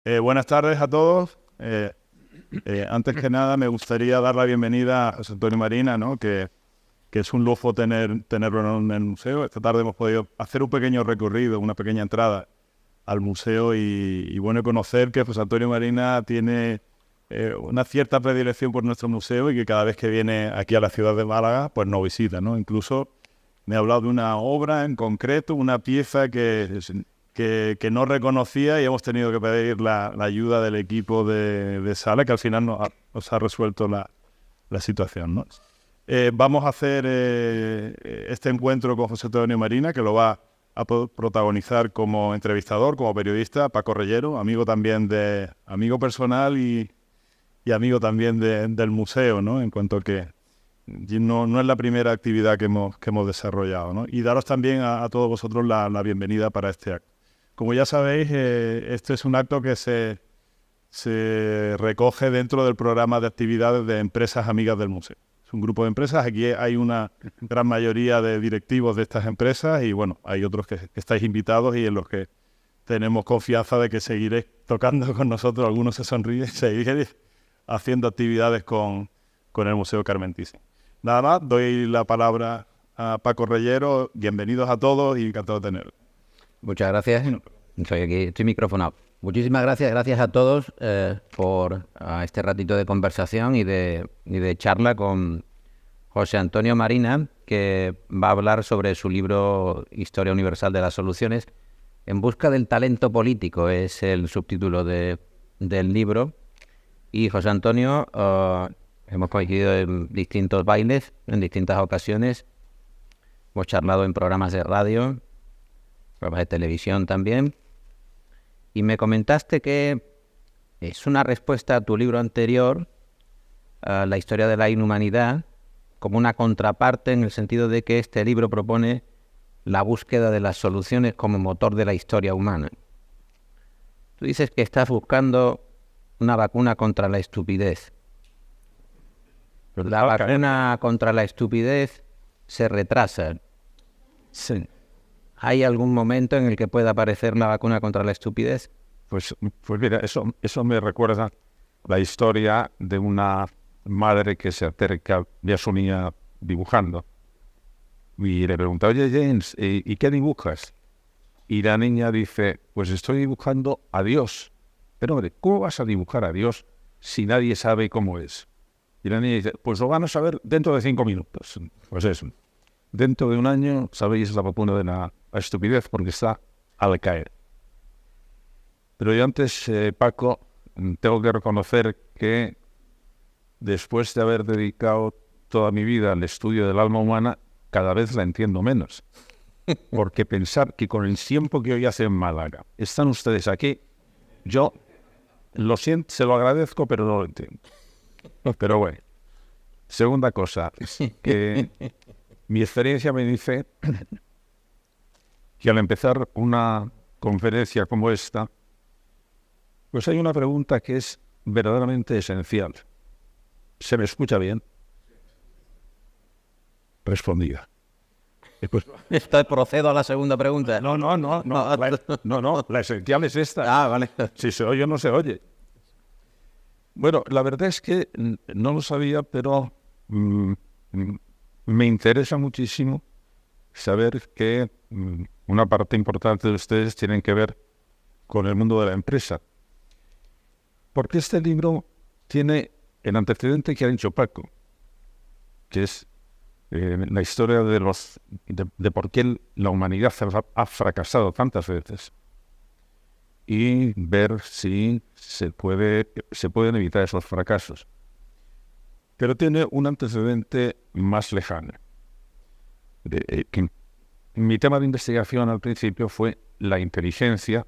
Buenas tardes a todos. Antes que nada, me gustaría dar la bienvenida a José Antonio Marina, ¿no? que es un lujo tenerlo en el museo. Esta tarde hemos podido hacer un pequeño recorrido, una pequeña entrada al museo y bueno, conocer que José Antonio Marina tiene una cierta predilección por nuestro museo y que cada vez que viene aquí a la ciudad de Málaga, pues nos visita, ¿no? Incluso me ha hablado de una obra en concreto, una pieza que no reconocía y hemos tenido que pedir la ayuda del equipo de sala, que al final nos ha resuelto la situación, ¿no? Vamos a hacer este encuentro con José Antonio Marina, que lo va a protagonizar como entrevistador, como periodista, Paco Reyero, amigo personal y amigo también del museo, ¿no? En cuanto que no es la primera actividad que hemos desarrollado, ¿no? Y daros también a todos vosotros la bienvenida para este acto. Como ya sabéis, este es un acto que se recoge dentro del programa de actividades de Empresas Amigas del Museo. Es un grupo de empresas, aquí hay una gran mayoría de directivos de estas empresas y bueno, hay otros que estáis invitados y en los que tenemos confianza de que seguiréis tocando con nosotros, algunos se sonríen, seguiréis haciendo actividades con el Museo Carmen Thyssen. Nada más, doy la palabra a Paco Reyero, bienvenidos a todos y encantado de tenerlo. Muchas gracias. Soy aquí, estoy microfonado. Muchísimas gracias a todos por este ratito de conversación y de charla con José Antonio Marina, que va a hablar sobre su libro Historia Universal de las Soluciones. En busca del talento político es el subtítulo del libro. Y José Antonio, hemos coincidido en distintos bailes, en distintas ocasiones. Hemos charlado en programas de radio, programas de televisión también, y me comentaste que es una respuesta a tu libro anterior, a La historia de la inhumanidad, como una contraparte en el sentido de que este libro propone la búsqueda de las soluciones como motor de la historia humana. Tú dices que estás buscando una vacuna contra la estupidez. La vacuna contra la estupidez se retrasa. Sí. ¿Hay algún momento en el que pueda aparecer la vacuna contra la estupidez? Pues mira, eso me recuerda la historia de una madre que se acerca a su niña dibujando y le pregunta, oye James, ¿y qué dibujas? Y la niña dice, pues estoy dibujando a Dios. Pero hombre, ¿cómo vas a dibujar a Dios si nadie sabe cómo es? Y la niña dice, pues lo van a saber dentro de 5 minutos. Pues eso. Dentro de un año sabéis la vacuna de la estupidez porque está al caer. Pero yo antes, Paco, tengo que reconocer que después de haber dedicado toda mi vida al estudio del alma humana, cada vez la entiendo menos. Porque pensar que con el tiempo que hoy hace en Málaga están ustedes aquí, yo lo siento, se lo agradezco, pero no lo entiendo. Pero bueno, segunda cosa, que mi experiencia me dice que al empezar una conferencia como esta, pues hay una pregunta que es verdaderamente esencial. ¿Se me escucha bien? Respondida. Pues, Procedo a la segunda pregunta. no, la esencial es esta. Ah, vale. Si se oye o no se oye. Bueno, la verdad es que no lo sabía, pero me interesa muchísimo saber que una parte importante de ustedes tienen que ver con el mundo de la empresa. Porque este libro tiene el antecedente que ha dicho Paco, que es la historia de por qué la humanidad ha fracasado tantas veces y ver si se pueden evitar esos fracasos. Pero tiene un antecedente más lejano. Mi tema de investigación al principio fue la inteligencia,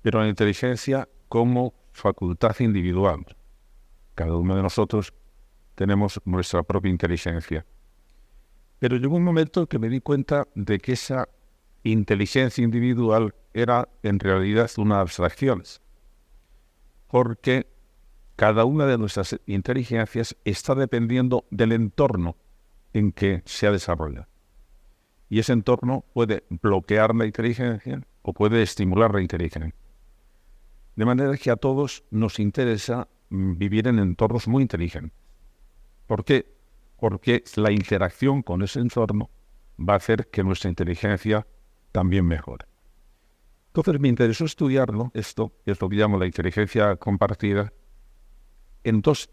pero la inteligencia como facultad individual. Cada uno de nosotros tenemos nuestra propia inteligencia. Pero llegó un momento que me di cuenta de que esa inteligencia individual era en realidad una abstracción, porque cada una de nuestras inteligencias está dependiendo del entorno en que se desarrolla. Y ese entorno puede bloquear la inteligencia o puede estimular la inteligencia. De manera que a todos nos interesa vivir en entornos muy inteligentes. ¿Por qué? Porque la interacción con ese entorno va a hacer que nuestra inteligencia también mejore. Entonces me interesó estudiarlo, esto, que es lo que llamo la inteligencia compartida, en dos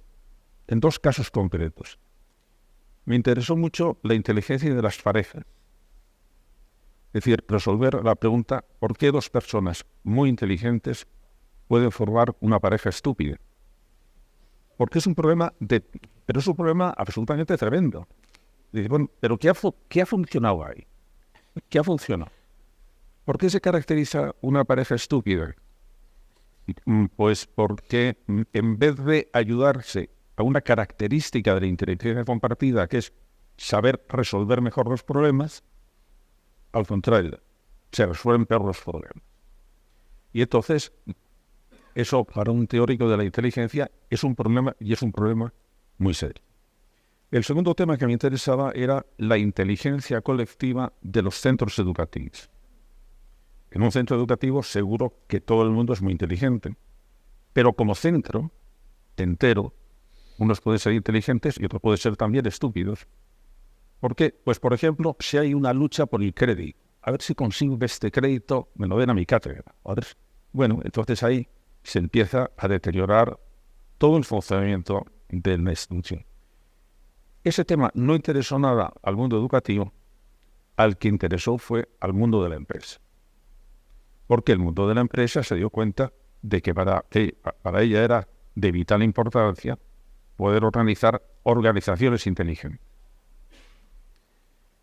casos concretos. Me interesó mucho la inteligencia de las parejas. Es decir, resolver la pregunta, ¿por qué dos personas muy inteligentes pueden formar una pareja estúpida? Porque es un problema pero es un problema absolutamente tremendo. Dice, bueno, ¿pero qué ha funcionado ahí? ¿Qué ha funcionado? ¿Por qué se caracteriza una pareja estúpida? Pues porque en vez de ayudarse a una característica de la inteligencia compartida, que es saber resolver mejor los problemas, al contrario, se resuelven peor los problemas. Y entonces, eso para un teórico de la inteligencia es un problema, y es un problema muy serio. El segundo tema que me interesaba era la inteligencia colectiva de los centros educativos. En un centro educativo seguro que todo el mundo es muy inteligente, pero como centro entero, unos pueden ser inteligentes y otros pueden ser también estúpidos. ¿Por qué? Pues, por ejemplo, si hay una lucha por el crédito, a ver si consigo que este crédito me lo den a mi cátedra. Bueno, entonces ahí se empieza a deteriorar todo el funcionamiento de la institución. Ese tema no interesó nada al mundo educativo, al que interesó fue al mundo de la empresa. Porque el mundo de la empresa se dio cuenta de que para ella era de vital importancia poder organizar organizaciones inteligentes.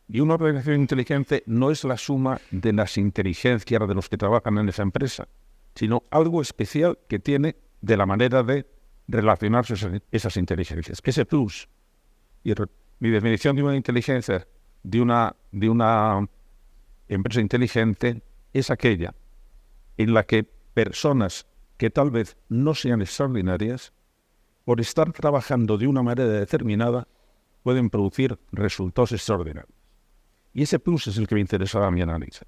Y una organización inteligente no es la suma de las inteligencias de los que trabajan en esa empresa, sino algo especial que tiene de la manera de relacionarse esas inteligencias. Ese plus. Y mi definición de una inteligencia, de una empresa inteligente, es aquella en la que personas que tal vez no sean extraordinarias, por estar trabajando de una manera determinada, pueden producir resultados extraordinarios. Y ese plus es el que me interesaba a mi análisis.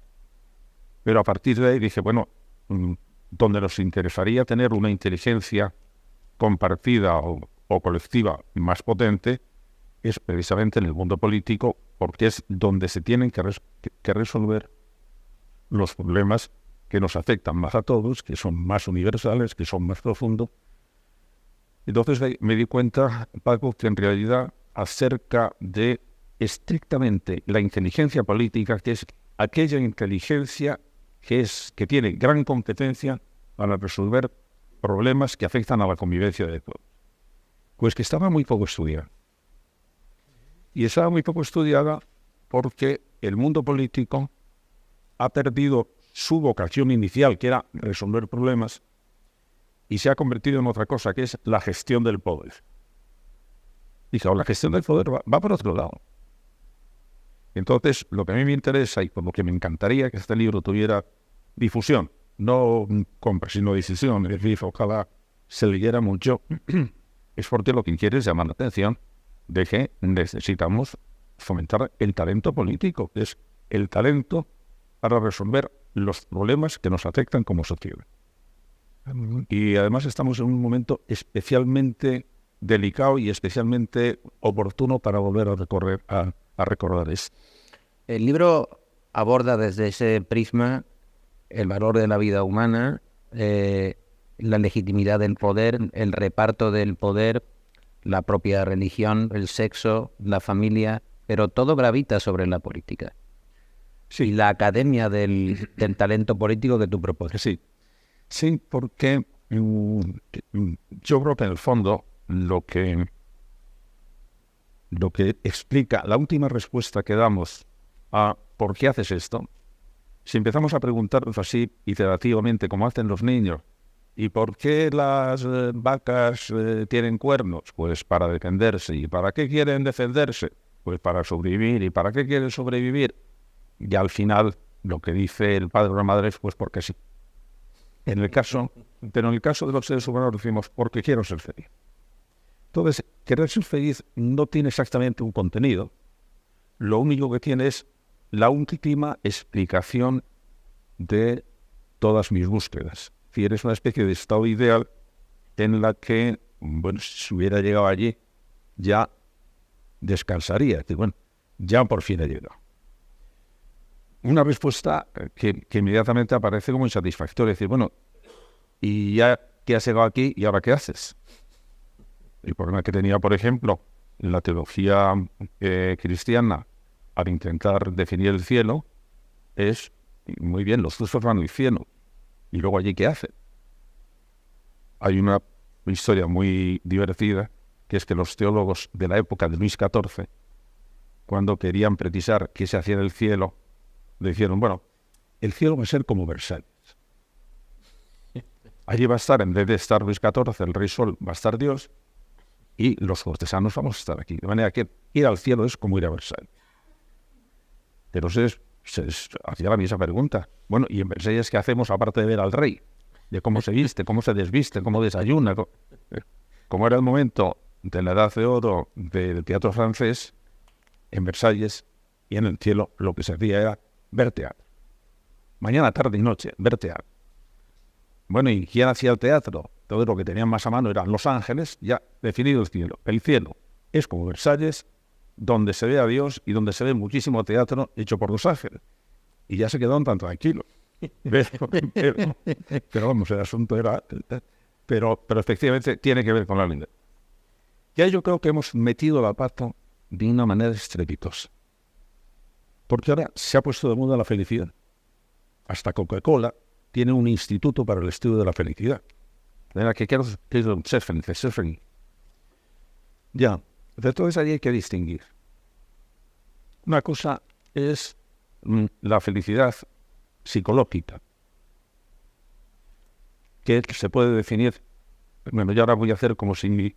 Pero a partir de ahí dije, bueno, donde nos interesaría tener una inteligencia compartida o colectiva más potente, es precisamente en el mundo político, porque es donde se tienen que resolver los problemas que nos afectan más a todos, que son más universales, que son más profundos. Entonces me di cuenta, Paco, que en realidad acerca de estrictamente la inteligencia política, que es aquella inteligencia que tiene gran competencia para resolver problemas que afectan a la convivencia de todos, pues que estaba muy poco estudiada. Y estaba muy poco estudiada porque el mundo político ha perdido su vocación inicial, que era resolver problemas, y se ha convertido en otra cosa, que es la gestión del poder. Y claro, la gestión del poder va por otro lado. Entonces, lo que a mí me interesa y por lo que me encantaría que este libro tuviera difusión, no compra, sino difusión, es decir, ojalá se leyera mucho, es porque lo que quiere es llamar la atención de que necesitamos fomentar el talento político, que es el talento para resolver los problemas que nos afectan como sociedad. Y además estamos en un momento especialmente delicado y especialmente oportuno para volver a recordar esto. El libro aborda desde ese prisma el valor de la vida humana, la legitimidad del poder, el reparto del poder, la propia religión, el sexo, la familia, pero todo gravita sobre la política. Sí. Y la academia del talento político que tú propones. Sí, porque yo creo que en el fondo lo que explica la última respuesta que damos a ¿por qué haces esto? Si empezamos a preguntarnos así iterativamente como hacen los niños, ¿y por qué las vacas tienen cuernos? Pues para defenderse. ¿Y para qué quieren defenderse? Pues para sobrevivir. ¿Y para qué quieren sobrevivir? Y al final lo que dice el padre o la madre es pues porque sí. Pero en el caso de los seres humanos decimos porque quiero ser feliz. Entonces, querer ser feliz no tiene exactamente un contenido. Lo único que tiene es la última explicación de todas mis búsquedas. Es decir, es una especie de estado ideal en la que, bueno, si hubiera llegado allí, ya descansaría. Es decir, bueno, ya por fin he llegado. Una respuesta que inmediatamente aparece como insatisfactoria. Es decir, bueno, y ya que has llegado aquí, ¿y ahora qué haces? El problema que tenía, por ejemplo, en la teología cristiana, al intentar definir el cielo, es, muy bien, los justos van al cielo, y luego allí ¿qué hacen? Hay una historia muy divertida, que es que los teólogos de la época de Luis XIV, cuando querían precisar qué se hacía en el cielo, dijeron, bueno, el cielo va a ser como Versalles. Allí va a estar, en vez de estar Luis XIV, el Rey Sol, va a estar Dios, y los cortesanos vamos a estar aquí. De manera que ir al cielo es como ir a Versalles. Pero se hacía la misma pregunta. Bueno, ¿y en Versalles qué hacemos aparte de ver al rey? De cómo se viste, cómo se desviste, cómo desayuna. Como era el momento de la edad de oro del teatro francés, en Versalles y en el cielo lo que se hacía era ver teatro. Mañana, tarde y noche, ver teatro. Bueno, ¿y quién hacía el teatro? Todo lo que tenían más a mano eran Los Ángeles, ya definido el cielo. El cielo es como Versalles, donde se ve a Dios y donde se ve muchísimo teatro hecho por Los Ángeles. Y ya se quedaron tan tranquilos. Pero vamos, el asunto era... Pero efectivamente tiene que ver con la línea. Ya yo creo que hemos metido la pata de una manera estrepitosa. Porque ahora se ha puesto de moda la felicidad. Hasta Coca-Cola tiene un instituto para el estudio de la felicidad. De la que quiero ser feliz. Ya, de todo eso hay que distinguir. Una cosa es la felicidad psicológica, que se puede definir, bueno, yo ahora voy a hacer como si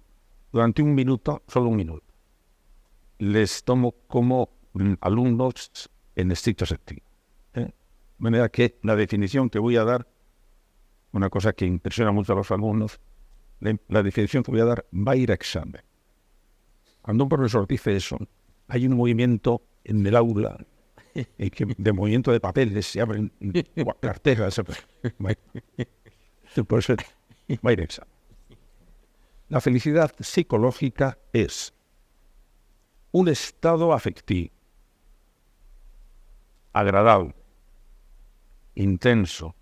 durante un minuto, solo un minuto, les tomo como alumnos en estricto sentido. De manera que la definición que voy a dar, una cosa que impresiona mucho a los alumnos, la definición que voy a dar va a ir a examen. Cuando un profesor dice eso, hay un movimiento en el aula, de movimiento de papeles, se abren carteras, pues va a ir a examen. La felicidad psicológica es un estado afectivo, agradable, intenso,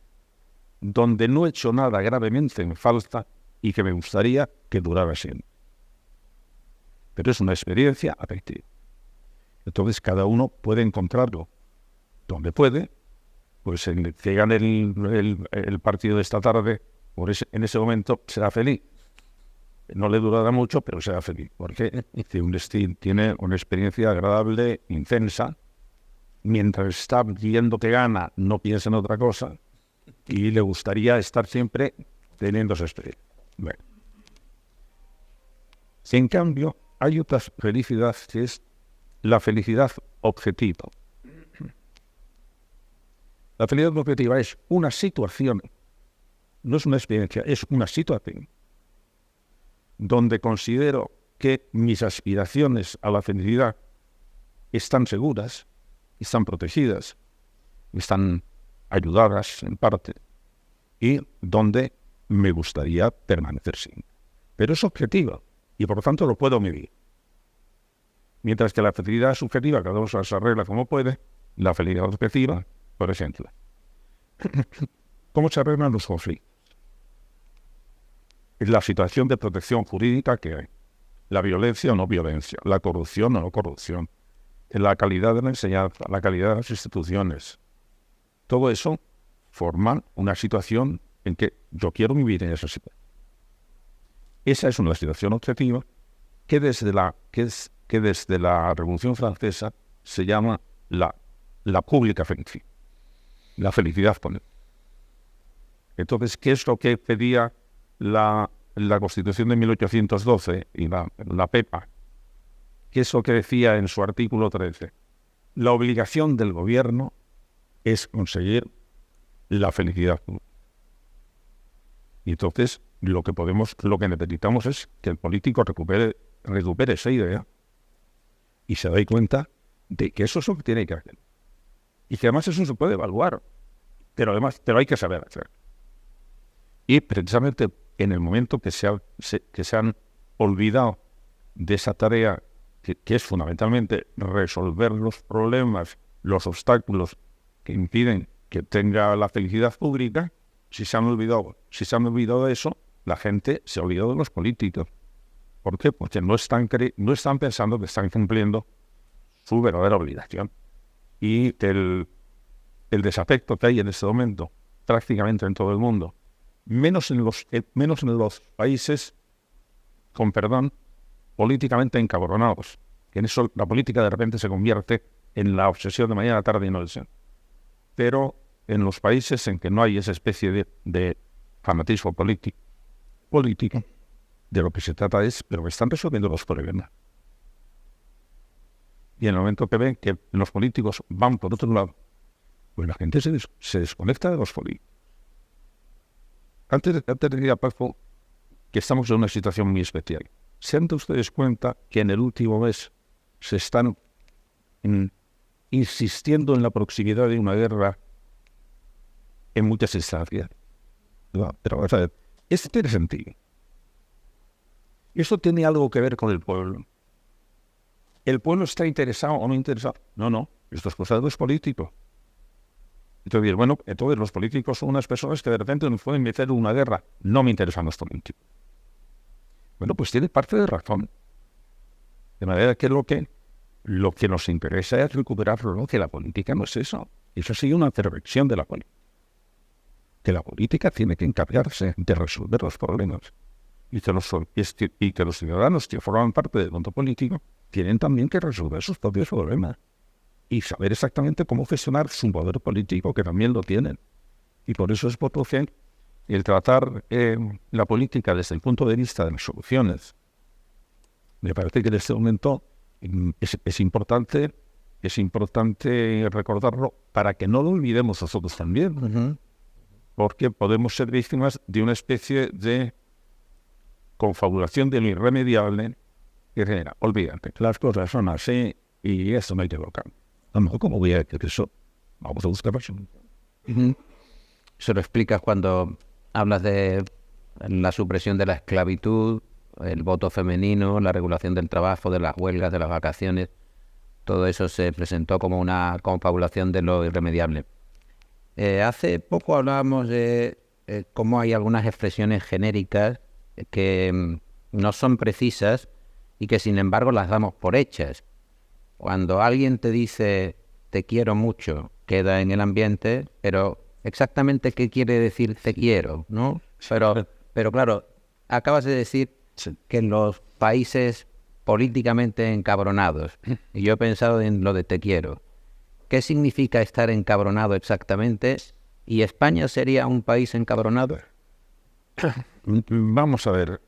donde no he hecho nada gravemente en falta y que me gustaría que durara siempre. Pero es una experiencia afectiva. Entonces cada uno puede encontrarlo donde puede, pues en que gane el partido de esta tarde, en ese momento será feliz. No le durará mucho, pero será feliz, porque tiene una experiencia agradable, intensa. Mientras está viendo que gana, no piensa en otra cosa, y le gustaría estar siempre teniendo esa experiencia. Bueno. Si en cambio hay otra felicidad que es la felicidad objetiva. La felicidad objetiva es una situación, no es una experiencia, es una situación donde considero que mis aspiraciones a la felicidad están seguras, están protegidas, están ayudadas en parte, y donde me gustaría permanecer siempre. Pero es objetiva y por lo tanto lo puedo medir. Mientras que la felicidad subjetiva cada uno se arregla como puede, la felicidad objetiva, por ejemplo. ¿Cómo se arreglan los conflictos? Es la situación de protección jurídica que hay. La violencia o no violencia, la corrupción o no corrupción, la calidad de la enseñanza, la calidad de las instituciones. Todo eso forma una situación en que yo quiero vivir en esa situación. Esa es una situación objetiva que desde la Revolución Francesa se llama la pública felicidad, la felicidad política. Entonces, ¿qué es lo que pedía la Constitución de 1812 y la PEPA? ¿Qué es lo que decía en su artículo 13? La obligación del gobierno es conseguir la felicidad pública. Y entonces lo que necesitamos es que el político recupere esa idea y se dé cuenta de que eso es lo que tiene que hacer. Y que además eso se puede evaluar, pero hay que saber hacer. Y precisamente en el momento que se han olvidado de esa tarea que es fundamentalmente resolver los problemas, los obstáculos que impiden que tenga la felicidad pública, si se han olvidado de eso, la gente se ha olvidado de los políticos. ¿Por qué? Porque no están pensando que están cumpliendo su verdadera obligación. Y el desafecto que hay en este momento, prácticamente en todo el mundo, menos en los países, con perdón, políticamente encabronados. En eso la política de repente se convierte en la obsesión de mañana, tarde y noche. Pero en los países en que no hay esa especie de fanatismo político, de lo que se trata es, pero que están resolviendo los problemas. Y en el momento que ven que los políticos van por otro lado, pues la gente se desconecta de los políticos. Antes decía Paco que estamos en una situación muy especial. ¿Se han dado ustedes cuenta que en el último mes se están insistiendo en la proximidad de una guerra en muchas instancias? Pero vamos a ver, esto tiene sentido. Esto tiene algo que ver con el pueblo. ¿El pueblo está interesado o no interesado? No, esto es cosa de los políticos. Entonces, bueno, entonces los políticos son unas personas que de repente nos pueden meter en una guerra. No me interesan los políticos. Bueno, pues tiene parte de razón. De manera que lo que nos interesa es recuperarlo, ¿no? Que la política no es eso. Eso sigue una perversión de la política. Que la política tiene que encargarse de resolver los problemas. Y que los ciudadanos que forman parte del mundo político tienen también que resolver sus propios problemas. Y saber exactamente cómo gestionar su poder político, que también lo tienen. Y por eso es por lo que el tratar la política desde el punto de vista de las soluciones, me parece que en este momento es importante recordarlo para que no lo olvidemos nosotros también. Uh-huh. Porque podemos ser víctimas de una especie de confabulación de lo irremediable que genera. Olvídate, las cosas son así y esto no hay que tocar. ¿Cómo voy a decir eso? Vamos a buscar razón. Uh-huh. Eso lo explicas cuando hablas de la supresión de la esclavitud, el voto femenino, la regulación del trabajo, de las huelgas, de las vacaciones. Todo eso se presentó como una confabulación de lo irremediable. Hace poco hablábamos de cómo hay algunas expresiones genéricas que no son precisas y que sin embargo las damos por hechas. Cuando alguien te dice te quiero mucho, queda en el ambiente, pero exactamente qué quiere decir te quiero, ¿no? Pero claro, acabas de decir que en los países políticamente encabronados, y yo he pensado en lo de te quiero, ¿qué significa estar encabronado exactamente? ¿Y España sería un país encabronado? Vamos a ver.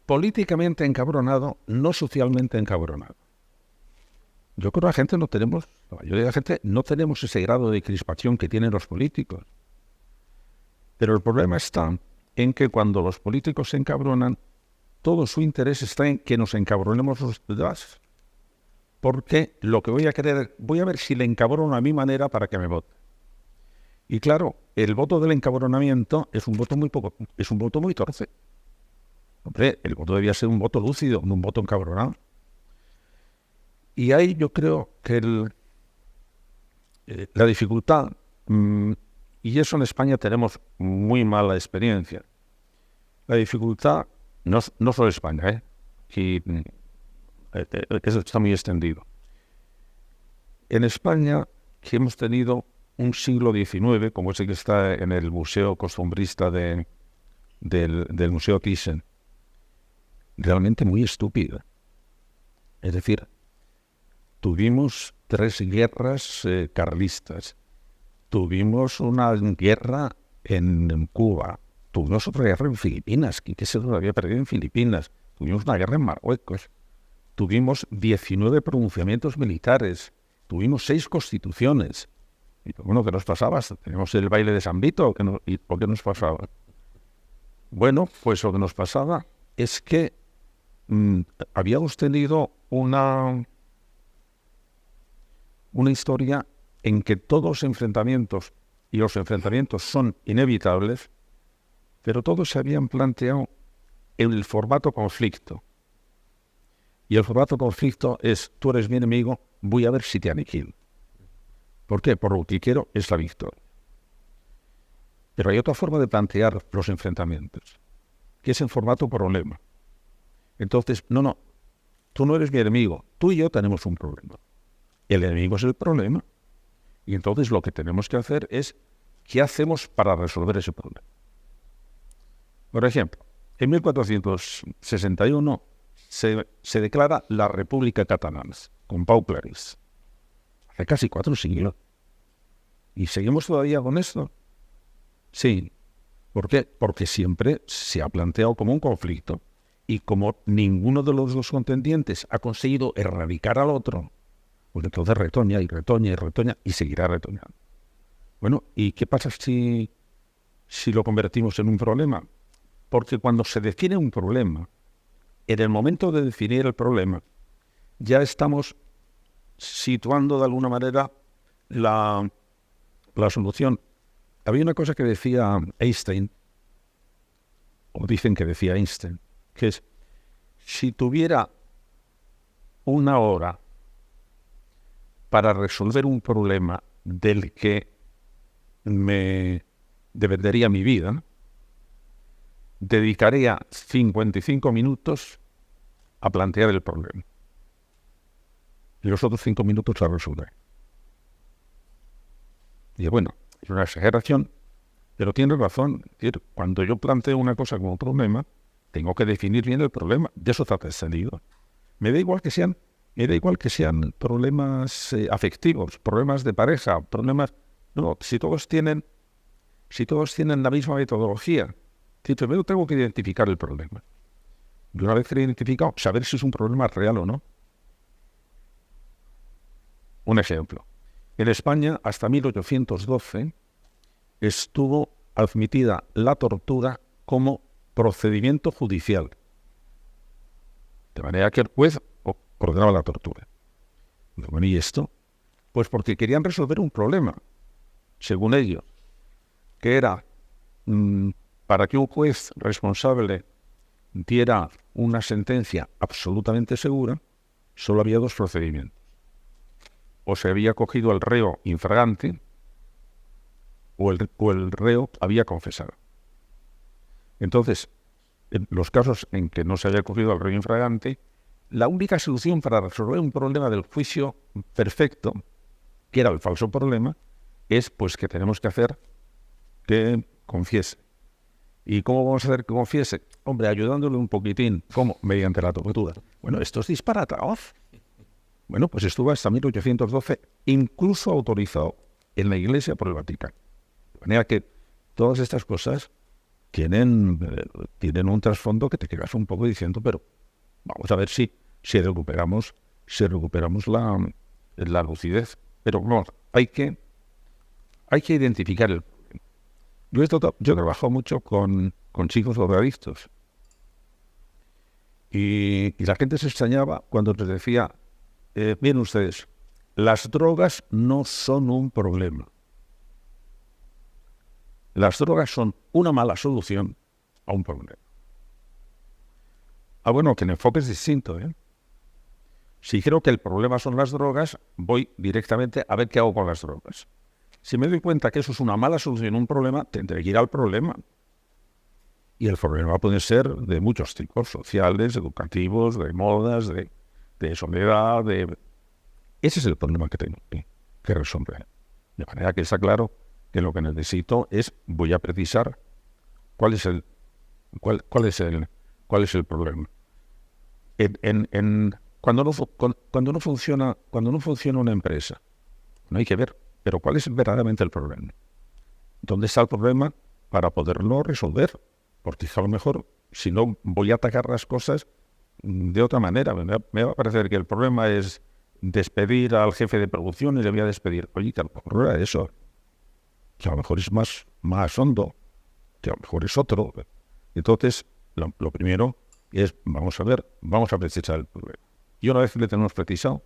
Políticamente encabronado, no socialmente encabronado. Yo creo que la mayoría de la gente no tenemos ese grado de crispación que tienen los políticos. Pero el problema está en que cuando los políticos se encabronan, todo su interés está en que nos encabronemos los demás. Porque lo que voy a ver si le encabrono a mi manera para que me vote. Y claro, el voto del encabronamiento es un voto muy torpe. Hombre, el voto debía ser un voto lúcido, no un voto encabronado. Y ahí yo creo que la dificultad, y eso en España tenemos muy mala experiencia. La dificultad, no solo España, y eso está muy extendido. En España, que hemos tenido un siglo XIX, como ese que está en el Museo Costumbrista del Museo Thyssen, realmente muy estúpida. Es decir, tuvimos 3 guerras carlistas, tuvimos una guerra en Cuba, tuvimos otra guerra en Filipinas, que se nos había perdido en Filipinas, tuvimos una guerra en Marruecos, tuvimos 19 pronunciamientos militares, tuvimos 6 constituciones. Y bueno, ¿qué nos pasaba? Teníamos el baile de San Vito, ¿y por qué nos pasaba? Bueno, pues lo que nos pasaba es que habíamos tenido una historia en que todos los enfrentamientos, y los enfrentamientos son inevitables, pero todos se habían planteado en el formato conflicto. Y el formato conflicto es, tú eres mi enemigo, voy a ver si te aniquilo. ¿Por qué? Por lo que quiero es la victoria. Pero hay otra forma de plantear los enfrentamientos, que es en formato problema. Entonces, no, tú no eres mi enemigo, tú y yo tenemos un problema. El enemigo es el problema. Y entonces lo que tenemos que hacer es, ¿qué hacemos para resolver ese problema? Por ejemplo, en 1461 se declara la República Catalana, con Pau Claris. Hace casi 4 siglos. ¿Y seguimos todavía con esto? Sí. ¿Por qué? Porque siempre se ha planteado como un conflicto. Y como ninguno de los dos contendientes ha conseguido erradicar al otro, pues entonces retoña y retoña y retoña y seguirá retoñando. Bueno, ¿y qué pasa si lo convertimos en un problema? Porque cuando se define un problema, en el momento de definir el problema, ya estamos situando de alguna manera la solución. Había una cosa que decía Einstein, o dicen que decía Einstein, que es, si tuviera una hora para resolver un problema del que me dependería mi vida, dedicaría 55 minutos a plantear el problema. Y los otros 5 minutos a resolver. Y bueno, es una exageración, pero tiene razón. Es decir, cuando yo planteo una cosa como problema, tengo que definir bien el problema. De eso trata el sentido. Me da igual que sean problemas afectivos, problemas de pareja, problemas... No, si todos tienen la misma metodología. Primero tengo que identificar el problema. Y una vez que lo he identificado, saber si es un problema real o no. Un ejemplo. En España, hasta 1812, estuvo admitida la tortura como procedimiento judicial. De manera que el juez ordenaba la tortura. Bueno, ¿y esto? Pues porque querían resolver un problema, según ellos, que era para que un juez responsable diera una sentencia absolutamente segura, solo había 2 procedimientos. O se había cogido al reo infragante, o el reo había confesado. Entonces, en los casos en que no se haya cogido al reo infragante, la única solución para resolver un problema del juicio perfecto, que era el falso problema, es pues que tenemos que hacer que confiese. ¿Y cómo vamos a hacer que confiese? Hombre, ayudándole un poquitín. ¿Cómo? Mediante la tortura. Bueno, esto es disparatado. Bueno, pues estuvo hasta 1812 incluso autorizado en la Iglesia por el Vaticano. De manera que todas estas cosas tienen un trasfondo que te quedas un poco diciendo, pero vamos a ver si recuperamos la lucidez. Pero no, hay que identificar el problema. Yo he trabajado mucho con chicos drogadictos y la gente se extrañaba cuando les decía, miren ustedes, las drogas no son un problema. Las drogas son una mala solución a un problema. Bueno, que el enfoque es distinto, ¿eh? Si creo que el problema son las drogas, voy directamente a ver qué hago con las drogas. Si me doy cuenta que eso es una mala solución a un problema, tendré que ir al problema. Y el problema puede ser de muchos tipos, sociales, educativos, de modas, de soledad, Ese es el problema que tengo que resolver. De manera que está claro que lo que necesito es, voy a precisar cuál es el problema. Cuando no funciona una empresa, no hay que ver, pero ¿cuál es verdaderamente el problema? ¿Dónde está el problema para poderlo resolver? Porque a lo mejor, si no, voy a atacar las cosas de otra manera. Me va a parecer que el problema es despedir al jefe de producción y le voy a despedir. Oye, que a lo mejor era eso. Que a lo mejor es más hondo. Que a lo mejor es otro. Entonces, lo primero es, vamos a precisar el problema. Y una vez que le tenemos precisado,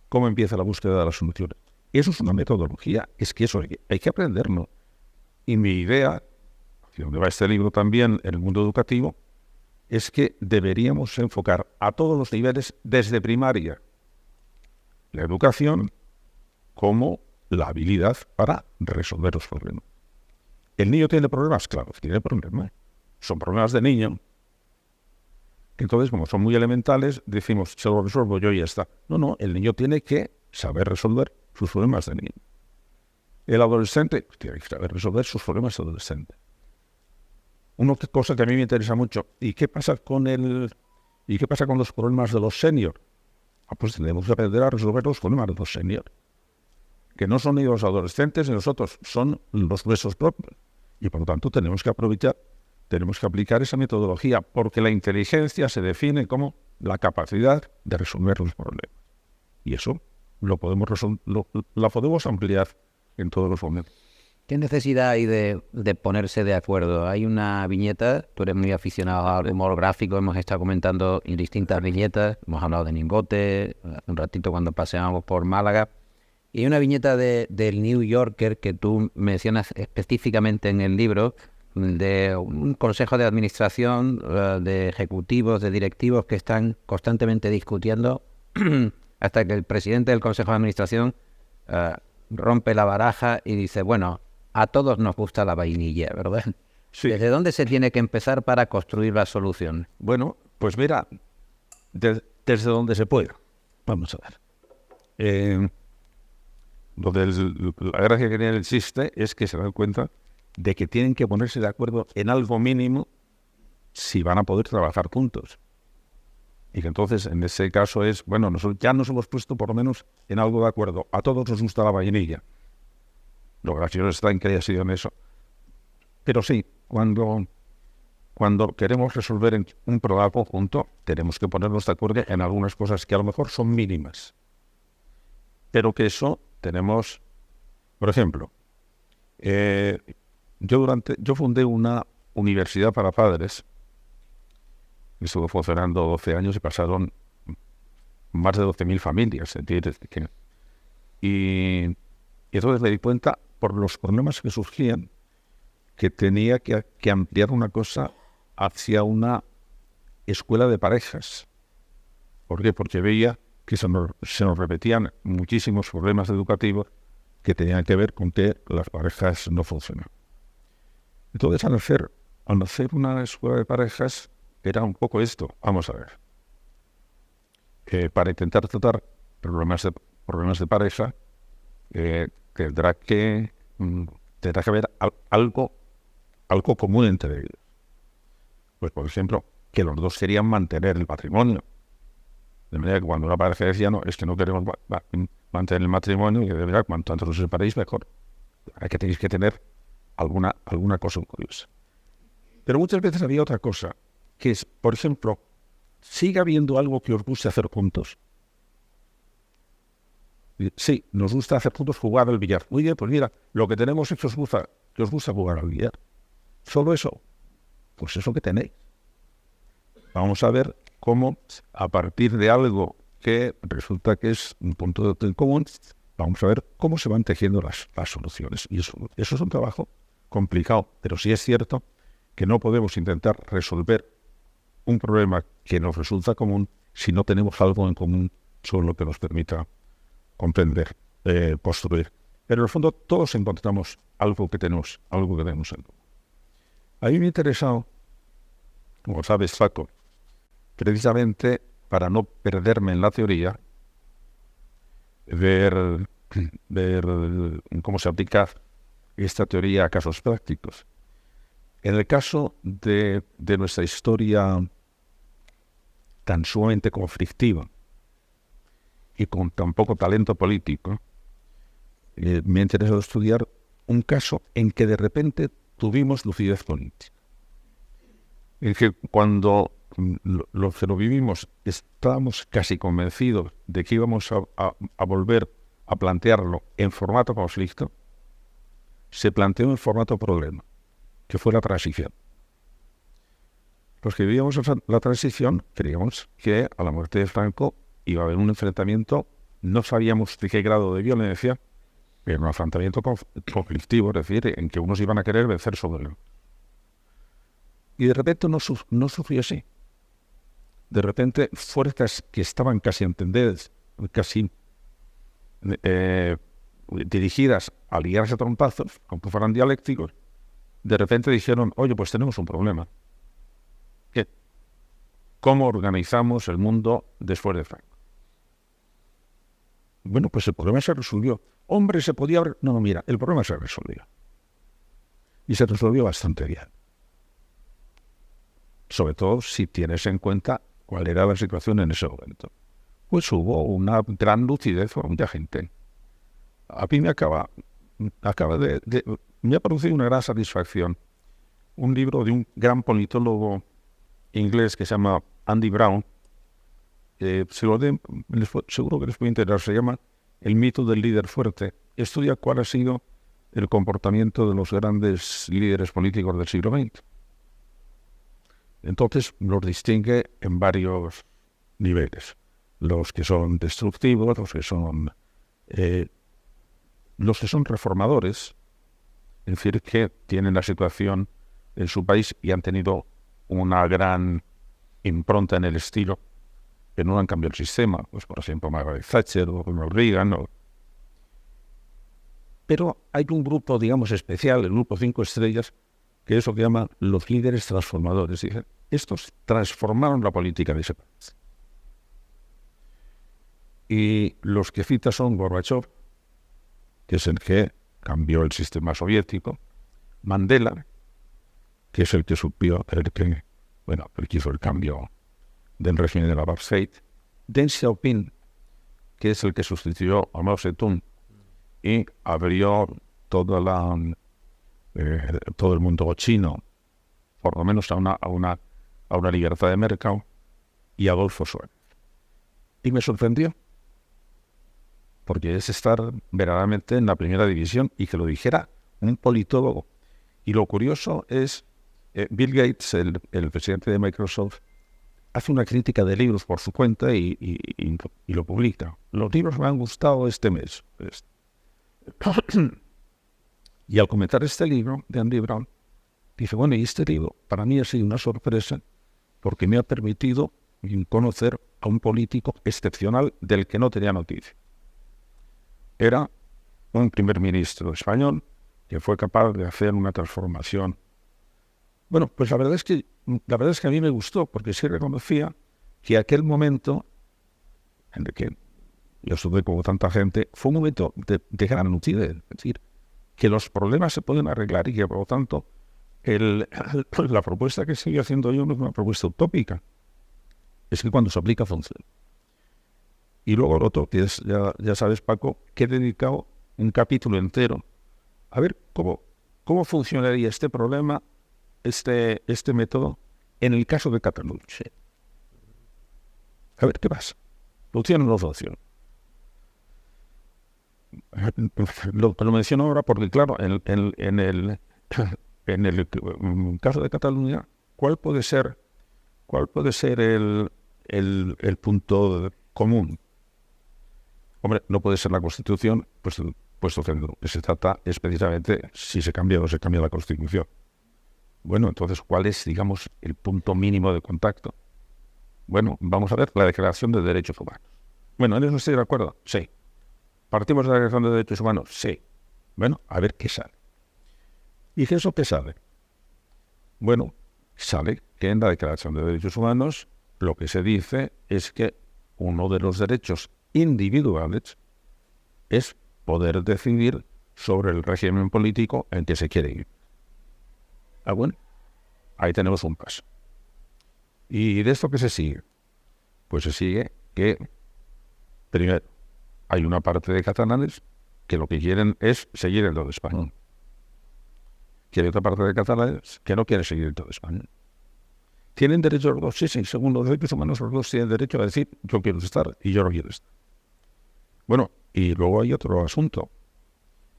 ¿cómo empieza la búsqueda de las soluciones? Eso es una metodología. Es que eso hay que aprenderlo. Y mi idea, y donde va este libro también, en el mundo educativo, es que deberíamos enfocar a todos los niveles, desde primaria, la educación como la habilidad para resolver los problemas. ¿El niño tiene problemas? Claro, tiene problemas. Son problemas de niño. Entonces, como son muy elementales, decimos, se lo resuelvo yo y ya está. No, el niño tiene que saber resolver sus problemas de niño. El adolescente tiene que saber resolver sus problemas de adolescente. Una cosa que a mí me interesa mucho, ¿y qué pasa con los problemas de los seniors? Pues tenemos que aprender a resolver los problemas de los seniors. Que no son ni los adolescentes ni nosotros, son los nuestros propios. Y por lo tanto tenemos que aplicar esa metodología, porque la inteligencia se define como la capacidad de resolver los problemas. Y eso la podemos ampliar en todos los momentos. ¿Qué necesidad hay de ponerse de acuerdo? Hay una viñeta, tú eres muy aficionado al humor gráfico, hemos estado comentando distintas viñetas, hemos hablado de Ningote, hace un ratito cuando paseábamos por Málaga, y hay una viñeta del New Yorker que tú mencionas específicamente en el libro, de un consejo de administración, de ejecutivos, de directivos que están constantemente discutiendo hasta que el presidente del consejo de administración rompe la baraja y dice, bueno, a todos nos gusta la vainilla, ¿verdad? Sí. ¿Desde dónde se tiene que empezar para construir la solución? Bueno, pues mira, desde donde se pueda. Vamos a ver. La gracia que tiene el chiste es que se dan cuenta de que tienen que ponerse de acuerdo en algo mínimo si van a poder trabajar juntos. Y que entonces, en ese caso es, bueno, nosotros ya nos hemos puesto por lo menos en algo de acuerdo. A todos nos gusta la vainilla. Lo gracioso está en que haya sido en eso. Pero sí, cuando queremos resolver un problema conjunto, tenemos que ponernos de acuerdo en algunas cosas que a lo mejor son mínimas. Pero que eso tenemos, por ejemplo, yo fundé una universidad para padres. Estuvo funcionando 12 años y pasaron más de 12.000 familias. Y entonces me di cuenta, por los problemas que surgían, que tenía que ampliar una cosa hacia una escuela de parejas. ¿Por qué? Porque veía que se nos repetían muchísimos problemas educativos que tenían que ver con que las parejas no funcionan. Entonces, al hacer una escuela de parejas, era un poco esto. Vamos a ver. Para intentar tratar problemas de pareja, tendrá que haber algo común entre ellos. Pues, por ejemplo, que los dos querían mantener el matrimonio. De manera que cuando una pareja decía, no, es que no queremos mantener el matrimonio, y de verdad, cuanto antes os separéis, mejor. Hay que tenéis que tener alguna cosa curiosa. Pero muchas veces había otra cosa, que es, por ejemplo, sigue habiendo algo que os guste hacer juntos. Sí, nos gusta hacer juntos jugar al billar. Muy bien, pues mira, lo que tenemos es que os gusta jugar al billar. ¿Solo eso? Pues eso que tenéis. Vamos a ver cómo, a partir de algo que resulta que es un punto en común, vamos a ver cómo se van tejiendo las soluciones. Y eso es un trabajo complicado, pero sí es cierto que no podemos intentar resolver un problema que nos resulta común si no tenemos algo en común sobre lo que nos permita comprender, construir. Pero en el fondo todos encontramos algo que tenemos en común. A mí me ha interesado, como sabes, Paco, precisamente para no perderme en la teoría, ver cómo se aplica esta teoría a casos prácticos. En el caso de nuestra historia tan sumamente conflictiva y con tan poco talento político, me ha interesado estudiar un caso en que de repente tuvimos lucidez política. En que cuando los que lo vivimos estábamos casi convencidos de que íbamos a volver a plantearlo en formato conflicto, se planteó en formato problema, que fue la transición. Los que vivíamos la transición creíamos que a la muerte de Franco iba a haber un enfrentamiento, no sabíamos de qué grado de violencia, pero un enfrentamiento conflictivo, es decir, en que unos iban a querer vencer sobre el otro. Y de repente no sufrió así. De repente, fuerzas que estaban casi entendidas, casi dirigidas a liarse a trompazos, aunque fueran dialécticos, de repente dijeron, oye, pues tenemos un problema. ¿Qué? ¿Cómo organizamos el mundo después de Franco? Bueno, pues el problema se resolvió. Hombre, se podía haber... No, mira, el problema se resolvió. Y se resolvió bastante bien. Sobre todo si tienes en cuenta cuál era la situación en ese momento. Pues hubo una gran lucidez por mucha gente. A mí me me ha producido una gran satisfacción. Un libro de un gran politólogo inglés que se llama Andy Brown, seguro que les puede interesar, se llama El mito del líder fuerte. Estudia cuál ha sido el comportamiento de los grandes líderes políticos del siglo XX. Entonces los distingue en varios niveles. Los que son destructivos, los que son reformadores, es decir, que tienen la situación en su país y han tenido una gran impronta en el estilo, que no han cambiado el sistema, pues por ejemplo Margaret Thatcher o Ronald Reagan. Pero hay un grupo, digamos, especial, el grupo 5 estrellas, que es lo que llaman los líderes transformadores. Dicen, estos transformaron la política de ese país. Y los que cita son Gorbachev, que es el que cambió el sistema soviético, Mandela, que es el que hizo el cambio del régimen de la apartheid, Deng Xiaoping, que es el que sustituyó a Mao Zedong y abrió todo el mundo chino, por lo menos a una libertad de mercado, y Adolfo Suárez. Y me sorprendió, porque es estar verdaderamente en la primera división y que lo dijera un politólogo. Y lo curioso es, Bill Gates, el presidente de Microsoft, hace una crítica de libros por su cuenta y lo publica. Los libros me han gustado este mes. Y al comentar este libro de Andy Brown, dice, bueno, y este libro para mí ha sido una sorpresa porque me ha permitido conocer a un político excepcional del que no tenía noticia. Era un primer ministro español que fue capaz de hacer una transformación. Bueno, pues la verdad es que a mí me gustó, porque sí reconocía que aquel momento en el que yo estuve como tanta gente, fue un momento de gran lucidez. Es decir, que los problemas se pueden arreglar y que, por lo tanto, la propuesta que estoy haciendo yo no es una propuesta utópica. Es que cuando se aplica funciona. Y luego lo otro, que es, ya sabes, Paco, que he dedicado un capítulo entero a ver cómo funcionaría este problema, este método, en el caso de Cataluña. Sí. A ver, ¿qué pasa? ¿Funciona o no funciona? Lo menciono ahora porque, claro, en el caso de Cataluña, ¿cuál puede ser el punto común? Hombre, no puede ser la Constitución, puesto que lo que se trata es precisamente si se cambia o no se cambia la Constitución. Bueno, entonces, ¿cuál es, digamos, el punto mínimo de contacto? Bueno, vamos a ver la Declaración de Derechos Humanos. Bueno, ¿en eso estoy de acuerdo? Sí. ¿Partimos de la Declaración de Derechos Humanos? Sí. Bueno, a ver qué sale. ¿Y qué es lo que sale? Bueno, sale que en la Declaración de Derechos Humanos lo que se dice es que uno de los derechos individuales es poder decidir sobre el régimen político en que se quiere ir. Ah, bueno, ahí tenemos un paso. ¿Y de esto qué se sigue? Pues se sigue que, primero, hay una parte de catalanes que lo que quieren es seguir el todo español. Y hay otra parte de catalanes que no quieren seguir el todo español. ¿Tienen derecho los dos? Sí, según los derechos humanos, los dos tienen derecho a decir yo quiero estar y yo no quiero estar. Bueno, y luego hay otro asunto,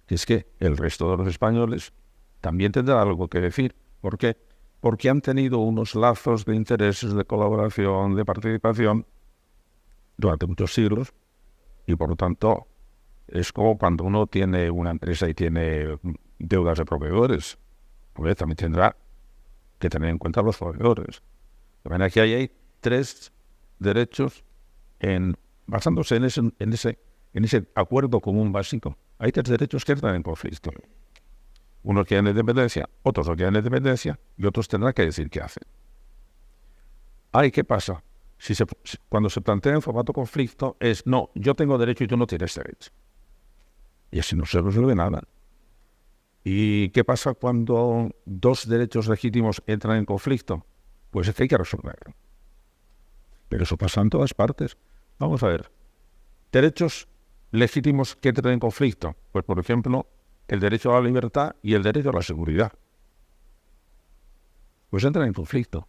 que es que el resto de los españoles también tendrá algo que decir. ¿Por qué? Porque han tenido unos lazos de intereses, de colaboración, de participación durante muchos siglos y, por lo tanto, es como cuando uno tiene una empresa y tiene deudas de proveedores. Pues también tendrá que tener en cuenta los proveedores. De manera que ahí hay 3 derechos basándose en ese acuerdo común básico. Hay 3 derechos que entran en conflicto. Unos quieren independencia, otros no quieren independencia y otros tendrán que decir qué hacen. ¿Qué pasa? Cuando se plantea en formato conflicto es, no, yo tengo derecho y tú no tienes derecho. Y así no se resuelve nada. ¿Y qué pasa cuando 2 derechos legítimos entran en conflicto? Pues es que hay que resolverlo. Pero eso pasa en todas partes. Vamos a ver. Derechos legítimos que entran en conflicto. Pues, por ejemplo, el derecho a la libertad y el derecho a la seguridad. Pues entran en conflicto.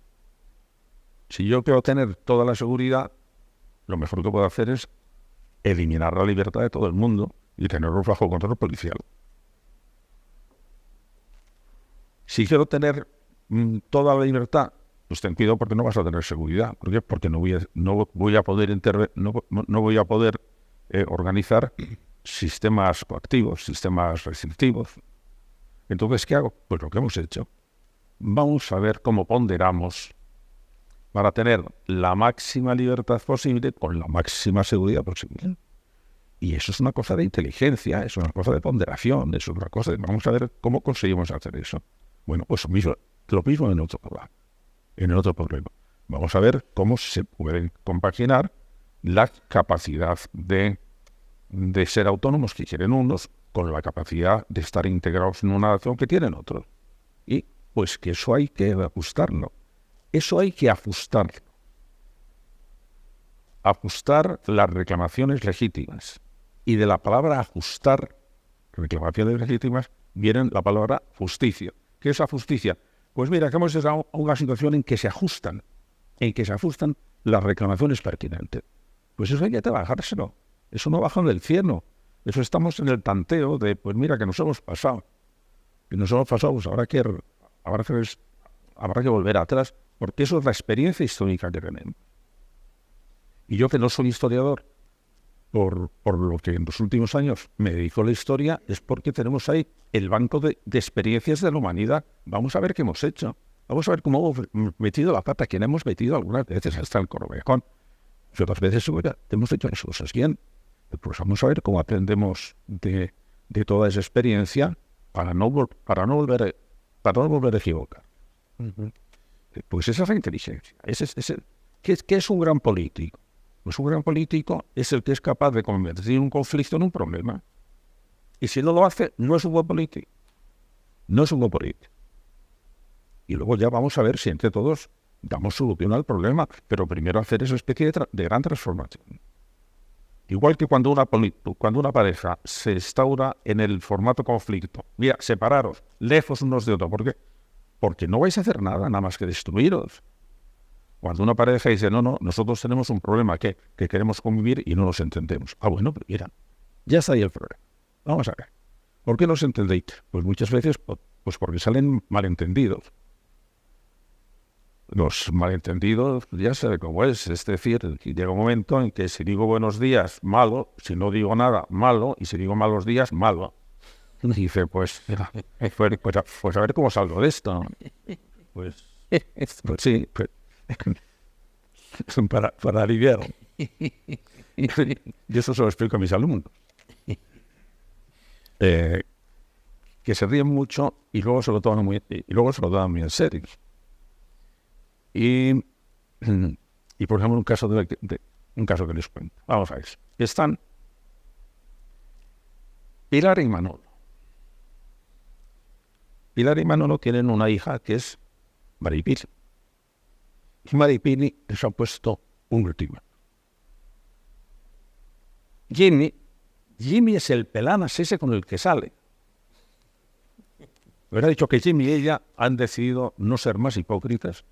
Si yo quiero tener toda la seguridad, lo mejor que puedo hacer es eliminar la libertad de todo el mundo y tenerlos bajo control policial. Si quiero tener toda la libertad, pues ten cuidado porque no vas a tener seguridad. ¿Por qué? Porque no voy a poder organizar sistemas coactivos, sistemas restrictivos. Entonces, ¿qué hago? Pues lo que hemos hecho. Vamos a ver cómo ponderamos para tener la máxima libertad posible con la máxima seguridad posible. Y eso es una cosa de inteligencia, es una cosa de ponderación, es otra cosa de... Vamos a ver cómo conseguimos hacer eso. Bueno, pues lo mismo en el otro problema. Vamos a ver cómo se puede compaginar la capacidad de ser autónomos que quieren unos con la capacidad de estar integrados en una nación que tienen otros. Y pues que eso hay que ajustarlo. Eso hay que ajustarlo. Ajustar las reclamaciones legítimas. Y de la palabra ajustar reclamaciones legítimas viene la palabra justicia. ¿Qué es la justicia? Pues mira, que hemos llegado a una situación en que se ajustan las reclamaciones pertinentes. Pues eso hay que trabajárselo. Eso no baja del cielo. Eso estamos en el tanteo de, pues mira, que nos hemos pasado. Que nos hemos pasado, pues habrá que volver atrás, porque eso es la experiencia histórica que tenemos. Y yo, que no soy historiador, por lo que en los últimos años me dedico a la historia, es porque tenemos ahí el banco de experiencias de la humanidad. Vamos a ver qué hemos hecho. Vamos a ver cómo hemos metido la pata, quién hemos metido algunas veces hasta el corvejón. Y otras veces hemos hecho las cosas bien. Pues vamos a ver cómo aprendemos de toda esa experiencia para no volver a equivocar. Pues esa es la inteligencia. ¿Qué es un gran político? Pues un gran político es el que es capaz de convertir un conflicto en un problema. Y si no lo hace, no es un buen político. No es un buen político. Y luego ya vamos a ver si entre todos damos solución al problema, pero primero hacer esa especie de gran transformación. Igual que cuando una pareja se instaura en el formato conflicto, mira, separaros, lejos unos de otros. ¿Por qué? Porque no vais a hacer nada más que destruiros. Cuando una pareja dice, no, nosotros tenemos un problema que queremos convivir y no nos entendemos. Bueno, pero mira, ya está ahí el problema. Vamos a ver. ¿Por qué no os entendéis? Pues muchas veces, pues porque salen malentendidos. Los malentendidos ya sabe cómo es. Es decir, llega un momento en que si digo buenos días, malo. Si no digo nada, malo. Y si digo malos días, malo. Y dice, pues a ver cómo salgo de esto. Pues sí, para aliviar. Y eso se lo explico a mis alumnos. Que se ríen mucho y luego se lo toman muy en serio. Y por ejemplo, un caso que les cuento. Vamos a ver. Están Pilar y Manolo. Pilar y Manolo tienen una hija que es Maripili. Y Maripili les ha puesto un ultimátum. Jimmy es el pelanas ese con el que sale. Les ha dicho que Jimmy y ella han decidido no ser más hipócritas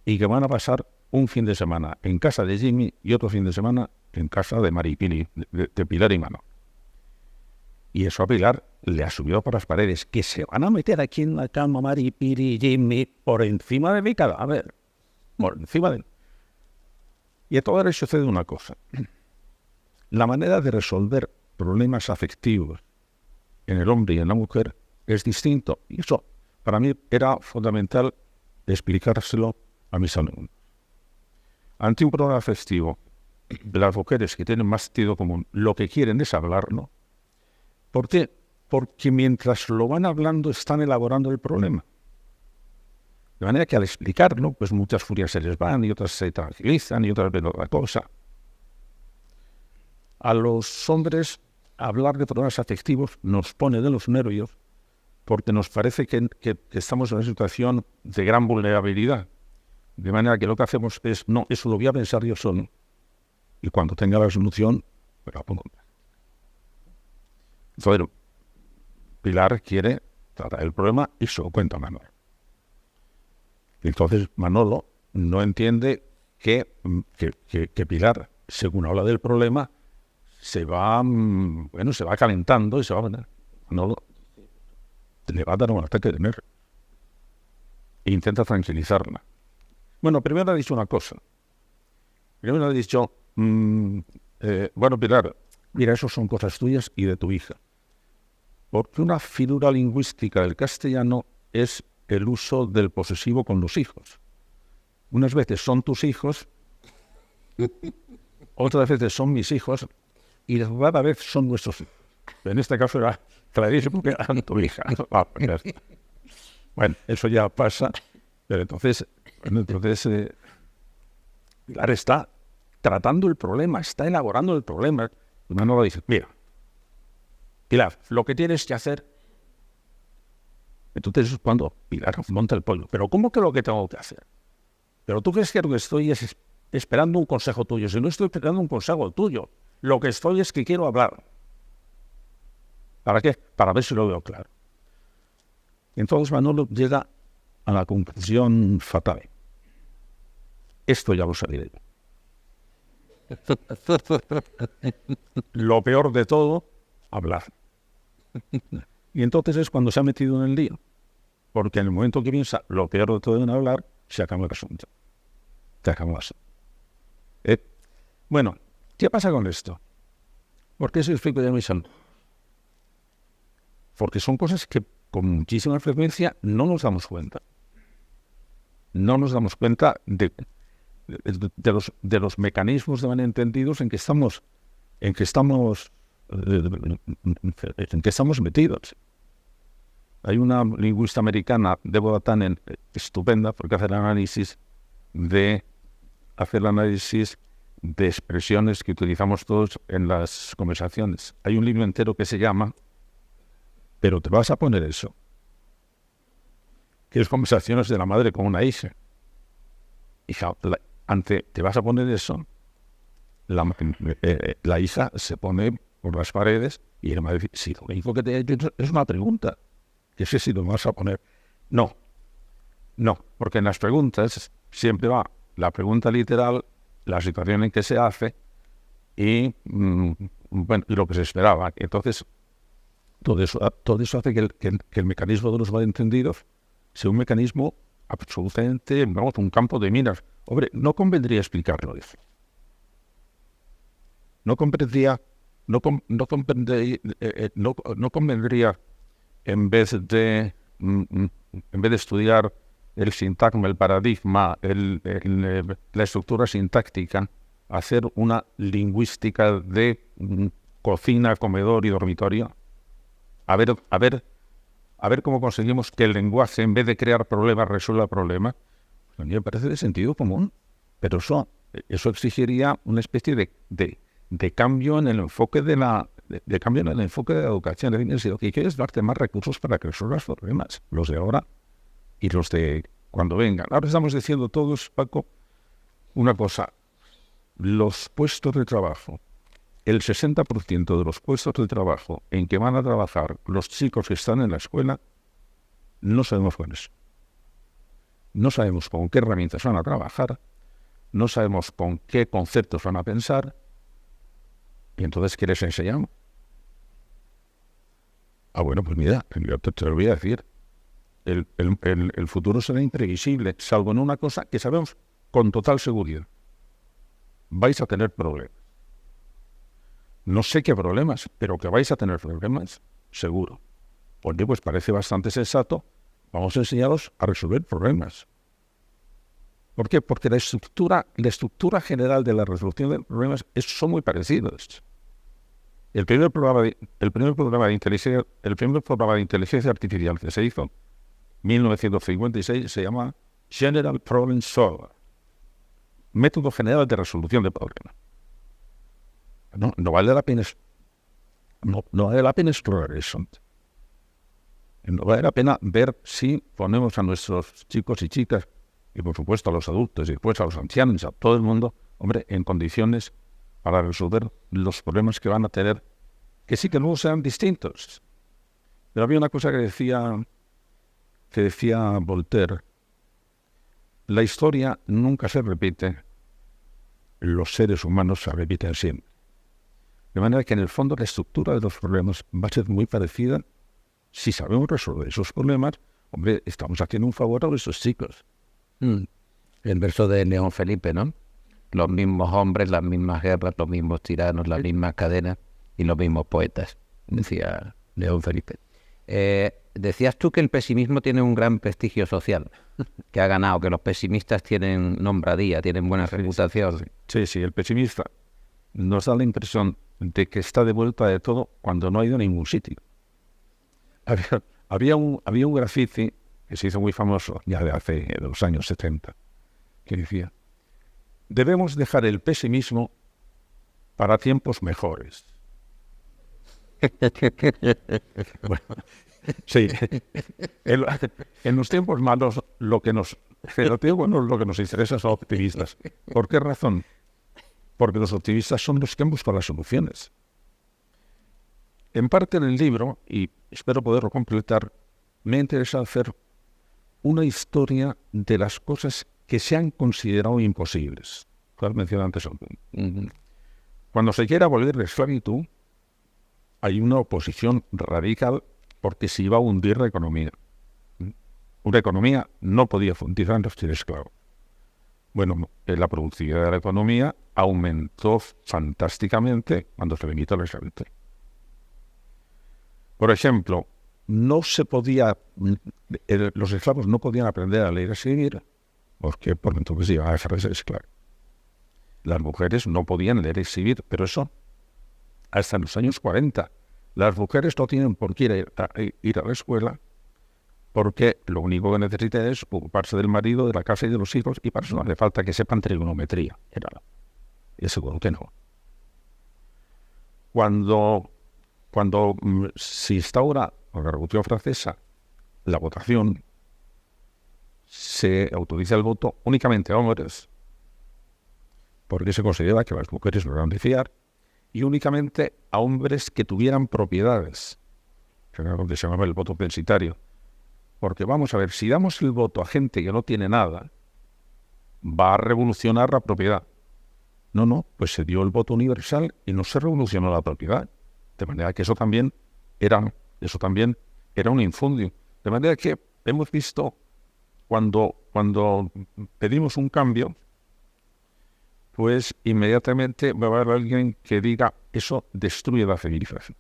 y que van a pasar un fin de semana en casa de Jimmy y otro fin de semana en casa de Maripili, de Pilar y Manolo. Y eso a Pilar le ha subido por las paredes, que se van a meter aquí en la cama Maripili y Jimmy por encima de mi cadáver. Por encima de... Y a todo eso sucede una cosa. La manera de resolver problemas afectivos en el hombre y en la mujer es distinto. Y eso, para mí, era fundamental explicárselo a mis alumnos. Ante un programa festivo, las mujeres que tienen más sentido común, lo que quieren es hablarlo. ¿Por qué? Porque mientras lo van hablando están elaborando el problema. De manera que al explicarlo, pues muchas furias se les van y otras se tranquilizan y otras ven otra cosa. A los hombres hablar de problemas afectivos nos pone de los nervios porque nos parece que estamos en una situación de gran vulnerabilidad. De manera que lo que hacemos es, no, eso lo voy a pensar yo solo. Y cuando tenga la solución, pues la pongo. Entonces, Pilar quiere tratar el problema y se lo cuenta a Manolo. Entonces Manolo no entiende que Pilar, según habla del problema, se va calentando y se va a poner. Manolo le va a dar un ataque de nervios. E intenta tranquilizarla. Bueno, primero ha dicho una cosa. Primero ha dicho, bueno, Pilar, mira, eso son cosas tuyas y de tu hija. Porque una figura lingüística del castellano es el uso del posesivo con los hijos. Unas veces son tus hijos, otras veces son mis hijos, y rara vez son nuestros hijos. En este caso era clarísimo que eran tu hija. Bueno, eso ya pasa, pero entonces Pilar está tratando el problema, está elaborando el problema. Y Manolo dice, mira, Pilar, lo que tienes que hacer. Entonces es cuando Pilar monta el pollo. Pero ¿cómo que lo que tengo que hacer? Pero tú crees que lo que estoy es esperando un consejo tuyo. Si no estoy esperando un consejo tuyo, lo que estoy es que quiero hablar. ¿Para qué? Para ver si lo veo claro. Entonces Manolo llega a la conclusión fatal. Esto ya lo sabía yo. Lo peor de todo, hablar. Y entonces es cuando se ha metido en el lío. Porque en el momento que piensa lo peor de todo en hablar, se acaba el asunto. Se acabó el asunto. Bueno, ¿qué pasa con esto? ¿Por qué se explico ya a mis alumnos? Porque son cosas que con muchísima frecuencia no nos damos cuenta. No nos damos cuenta de los mecanismos de malentendidos en que estamos metidos. Hay una lingüista americana, Deborah Tannen, estupenda, porque hace el análisis de expresiones que utilizamos todos en las conversaciones. Hay un libro entero que se llama Pero te vas a poner eso, que es conversaciones de la madre con una hija. Hija, te vas a poner eso, la hija se pone por las paredes y la madre dice, sí, lo único que te he hecho es una pregunta, que sé si lo vas a poner. No, porque en las preguntas siempre va la pregunta literal, la situación en que se hace y lo que se esperaba. Entonces, todo eso hace que el mecanismo de los malentendidos sea un mecanismo absolutamente, un campo de minas. Hombre, no convendría explicarlo eso. No convendría, en vez de estudiar el sintagma, el paradigma, la estructura sintáctica, hacer una lingüística de cocina, comedor y dormitorio. A ver cómo conseguimos que el lenguaje, en vez de crear problemas, resuelva problemas. A mí me parece de sentido común, pero eso exigiría una especie de cambio en el enfoque de la educación. Es decir, si lo que quieres es darte más recursos para que resuelvas problemas, los de ahora y los de cuando vengan. Ahora estamos diciendo todos, Paco, una cosa. Los puestos de trabajo, el 60% de los puestos de trabajo en que van a trabajar los chicos que están en la escuela, no sabemos cuáles. No sabemos con qué herramientas van a trabajar, no sabemos con qué conceptos van a pensar, y entonces, ¿qué les enseñamos? Bueno, pues mira, yo te lo voy a decir. El futuro será imprevisible, salvo en una cosa que sabemos con total seguridad. Vais a tener problemas. No sé qué problemas, pero que vais a tener problemas, seguro. Porque pues parece bastante sensato, vamos a enseñaros a resolver problemas. ¿Por qué? Porque la estructura general de la resolución de problemas son muy parecidos. El primer programa de inteligencia artificial que se hizo en 1956 se llama General Problem Solver, método general de resolución de problemas. No vale la pena explorar eso. No vale la pena ver si ponemos a nuestros chicos y chicas, y por supuesto a los adultos, y después a los ancianos, a todo el mundo, en condiciones para resolver los problemas que van a tener, que sí que luego sean distintos. Pero había una cosa que decía Voltaire: la historia nunca se repite, los seres humanos se repiten siempre. De manera que en el fondo la estructura de los problemas va a ser muy parecida. Si sabemos resolver esos problemas, estamos haciendo un favor a nuestros chicos. El verso de León Felipe, ¿no? Los mismos hombres, las mismas guerras, los mismos tiranos, las mismas cadenas y los mismos poetas, decía León Felipe. Decías tú que el pesimismo tiene un gran prestigio social, que ha ganado, que los pesimistas tienen nombradía, tienen buena reputación. Sí, el pesimista nos da la impresión de que está de vuelta de todo cuando no ha ido a ningún sitio. Había un graffiti que se hizo muy famoso ya de los años 70, que decía: debemos dejar el pesimismo para tiempos mejores. Bueno, sí, en los tiempos malos lo que nos interesa son optimistas. ¿Por qué razón? Porque los optimistas son los que han buscado las soluciones. En parte del libro, y espero poderlo completar, me interesa hacer una historia de las cosas que se han considerado imposibles. Lo mencioné antes. Cuando se quiere abolir la esclavitud, hay una oposición radical porque se iba a hundir la economía. Una economía no podía funcionar sin esclavos. Bueno, la productividad de la economía aumentó fantásticamente cuando se limitó la esclavitud. Por ejemplo, los esclavos no podían aprender a leer y a escribir, porque entonces iban a dejar de ser esclavos. Las mujeres no podían leer y escribir, pero eso hasta los años 40. Las mujeres no tienen por qué ir a la escuela, porque lo único que necesitan es ocuparse del marido, de la casa y de los hijos, y para eso no hace falta que sepan trigonometría. Y seguro que no. Cuando se instaura con la Revolución Francesa la votación, se autoriza el voto únicamente a hombres, porque se considera que las mujeres no eran de fiar, y únicamente a hombres que tuvieran propiedades, que era lo que se llamaba el voto censitario. Porque vamos a ver, si damos el voto a gente que no tiene nada, va a revolucionar la propiedad. No, pues se dio el voto universal y no se revolucionó la propiedad. De manera que eso también era un infundio. De manera que hemos visto cuando pedimos un cambio, pues inmediatamente va a haber alguien que diga: eso destruye la civilización.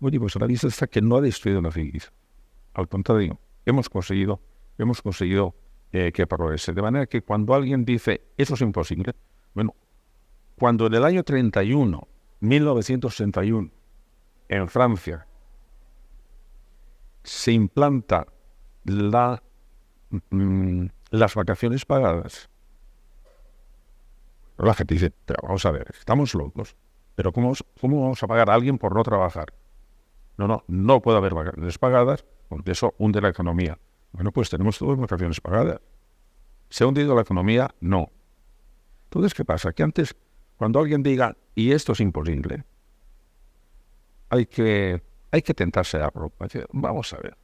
Oye, pues la vista está que no ha destruido la civilización. Al contrario, hemos conseguido que progrese. De manera que cuando alguien dice eso es imposible, cuando en el año 1961, en Francia, se implanta las vacaciones pagadas, la gente dice: pero vamos a ver, estamos locos, pero ¿cómo vamos a pagar a alguien por no trabajar? No puede haber vacaciones pagadas, porque eso hunde la economía. Bueno, pues tenemos todas vacaciones pagadas. ¿Se ha hundido la economía? No. Entonces, ¿qué pasa? Que antes, cuando alguien diga, y esto es imposible, hay que tentarse a ropa. Vamos a ver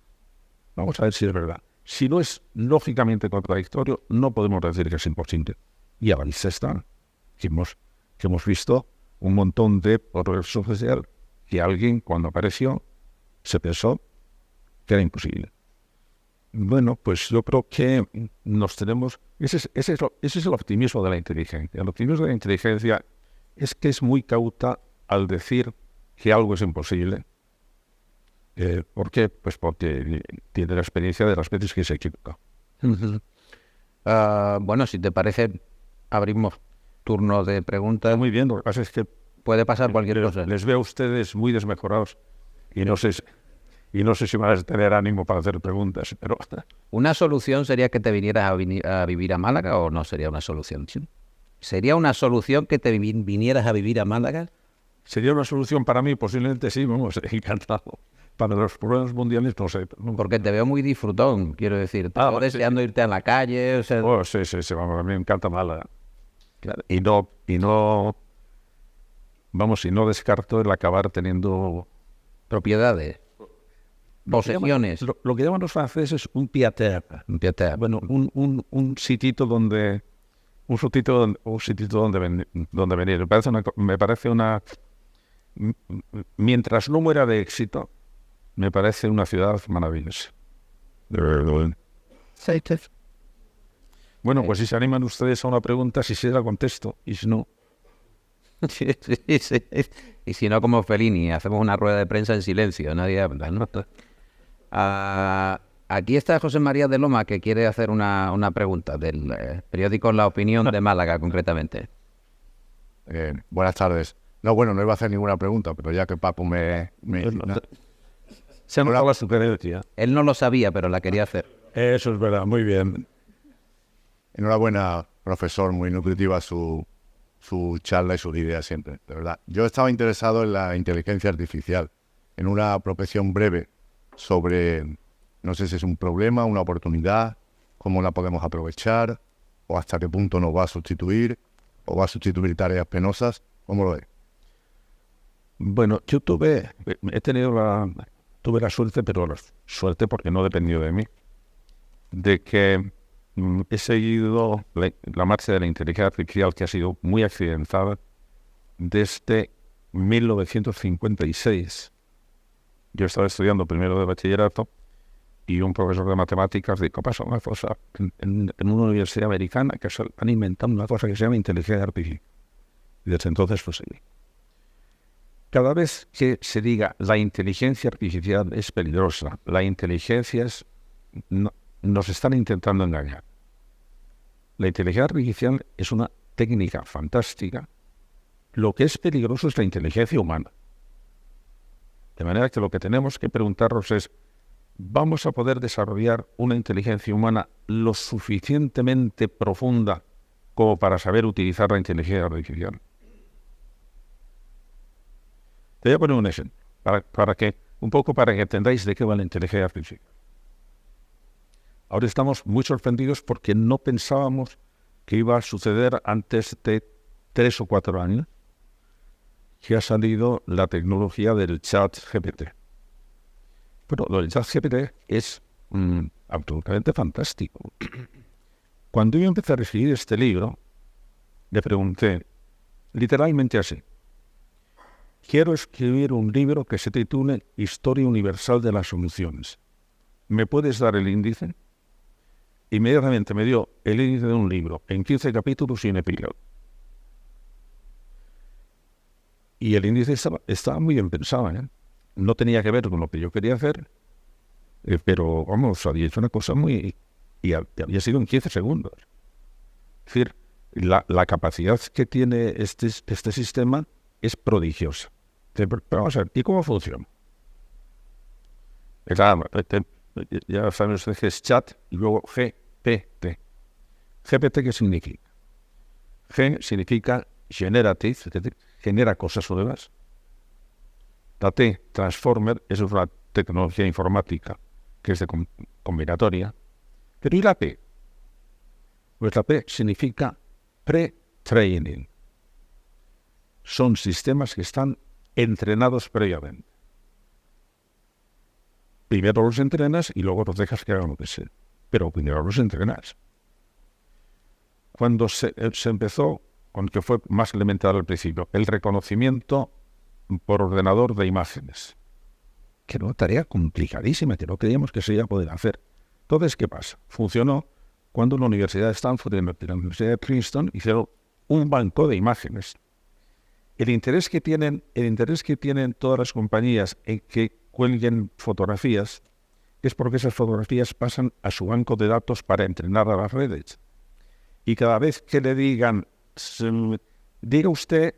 si es verdad. Si no es lógicamente contradictorio, no podemos decir que es imposible. Y a la vista está que hemos visto un montón de progreso social que alguien, cuando apareció, se pensó que era imposible. Bueno, pues yo creo que ese es el optimismo de la inteligencia. El optimismo de la inteligencia es que es muy cauta al decir que algo es imposible. ¿Por qué? Pues porque tiene la experiencia de las veces que se equivoca. Bueno, si te parece, abrimos turno de preguntas. Muy bien, lo que pasa es que Puede pasar cualquier cosa. les veo a ustedes muy desmejorados y no sé si van a tener ánimo para hacer preguntas, pero ¿Una solución sería que te vinieras a vivir a Málaga o no sería una solución? ¿Sería una solución que te vinieras a vivir a Málaga? sería una solución para mí, posiblemente sí, vamos, encantado. Para los problemas mundiales no sé. Porque te veo muy disfrutón, quiero decir. Te veo sí. deseando irte a la calle. O sea, Oh, sí, vamos, a mí me encanta Málaga. Claro. Y no, vamos, y no descarto el acabar teniendo propiedades, posesiones. lo que llaman los franceses un pied-à-terre. Un pied-à-terre. Bueno, un sitito donde donde venir. Me parece una mientras no muera de éxito, me parece una ciudad maravillosa. Bueno, pues si se animan ustedes a una pregunta, si se la contesto, y si no... Sí. Y si no, como Fellini, hacemos una rueda de prensa en silencio, nadie habla, ¿no? Aquí está José María de Loma, que quiere hacer una pregunta del periódico La Opinión de Málaga, concretamente. Buenas tardes. No, bueno, no iba a hacer ninguna pregunta, pero ya que Paco Se ha notado la sugerencia. Él no lo sabía, pero la quería hacer. Eso es verdad, muy bien. Enhorabuena, profesor, muy nutritiva su charla y sus ideas siempre, de verdad. Yo estaba interesado en la inteligencia artificial, en una profesión breve sobre, no sé si es un problema, una oportunidad, cómo la podemos aprovechar, o hasta qué punto nos va a sustituir, o va a sustituir tareas penosas. ¿Cómo lo ve? Bueno, yo tuve la suerte, pero la suerte porque no dependió de mí, de que he seguido la marcha de la inteligencia artificial, que ha sido muy accidentada desde 1956. Yo estaba estudiando primero de bachillerato y un profesor de matemáticas dijo, pasa una cosa, en una universidad americana que han inventado una cosa que se llama inteligencia artificial. Y desde entonces pues seguí. Cada vez que se diga la inteligencia artificial es peligrosa, la inteligencia nos están intentando engañar. La inteligencia artificial es una técnica fantástica. Lo que es peligroso es la inteligencia humana. De manera que lo que tenemos que preguntarnos es, ¿vamos a poder desarrollar una inteligencia humana lo suficientemente profunda como para saber utilizar la inteligencia artificial? Te voy a poner un ejemplo, para que entendáis de qué va la inteligencia artificial. Ahora estamos muy sorprendidos porque no pensábamos que iba a suceder antes de 3 o 4 años que ha salido la tecnología del chat GPT. Bueno, lo del chat GPT es absolutamente fantástico. Cuando yo empecé a escribir este libro, le pregunté literalmente así: quiero escribir un libro que se titule Historia Universal de las Soluciones. ¿Me puedes dar el índice? Inmediatamente me dio el índice de un libro en 15 capítulos y un epílogo. Y el índice estaba muy bien pensado, ¿eh? No tenía que ver con lo que yo quería hacer, pero vamos, había hecho una cosa y había sido en 15 segundos. Es decir, la capacidad que tiene este sistema es prodigiosa. Pero vamos a ver, ¿y cómo funciona? Ya saben ustedes que es chat y luego GPT. GPT, ¿qué significa? G significa generative, es decir, genera cosas nuevas. La T, transformer, eso es una tecnología informática que es de combinatoria. Pero ¿y la P? Pues la P significa pre-training. Son sistemas que están entrenados previamente. Primero los entrenas y luego los dejas que hagan lo que sea. Pero primero los entrenas. Cuando se empezó, aunque fue más elemental al principio, el reconocimiento por ordenador de imágenes, que era una tarea complicadísima, que no creíamos que se iba a poder hacer. Entonces, ¿qué pasa? Funcionó cuando la Universidad de Stanford y la Universidad de Princeton hicieron un banco de imágenes. El interés que tienen todas las compañías en que cuelguen fotografías es porque esas fotografías pasan a su banco de datos para entrenar a las redes. y cada vez que le digan, diga usted,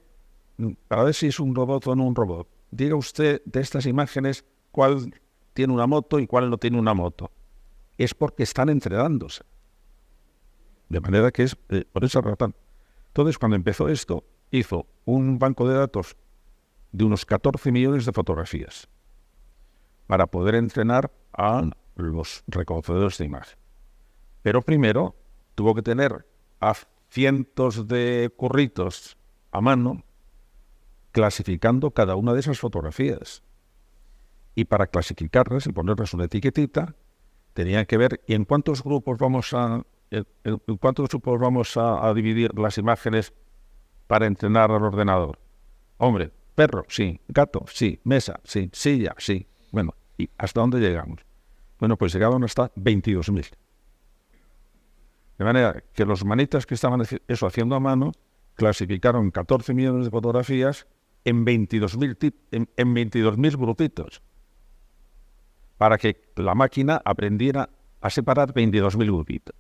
para ver si es un robot o no un robot, diga usted de estas imágenes cuál tiene una moto y cuál no tiene una moto, es porque están entrenándose. De manera que es por esa razón. Entonces, cuando empezó esto, hizo un banco de datos de unos 14 millones de fotografías para poder entrenar a los reconocedores de imagen. Pero primero tuvo que tener a cientos de curritos a mano clasificando cada una de esas fotografías. Y para clasificarlas y ponerles una etiquetita, tenía que ver en cuántos grupos vamos a dividir las imágenes para entrenar al ordenador. Hombre, perro, sí. Gato, sí. Mesa, sí. Silla, sí. Bueno, ¿y hasta dónde llegamos? Bueno, pues llegaban hasta 22.000. De manera que los manitas que estaban eso haciendo a mano clasificaron 14 millones de fotografías en 22.000 grupitos para que la máquina aprendiera a separar 22.000 grupitos.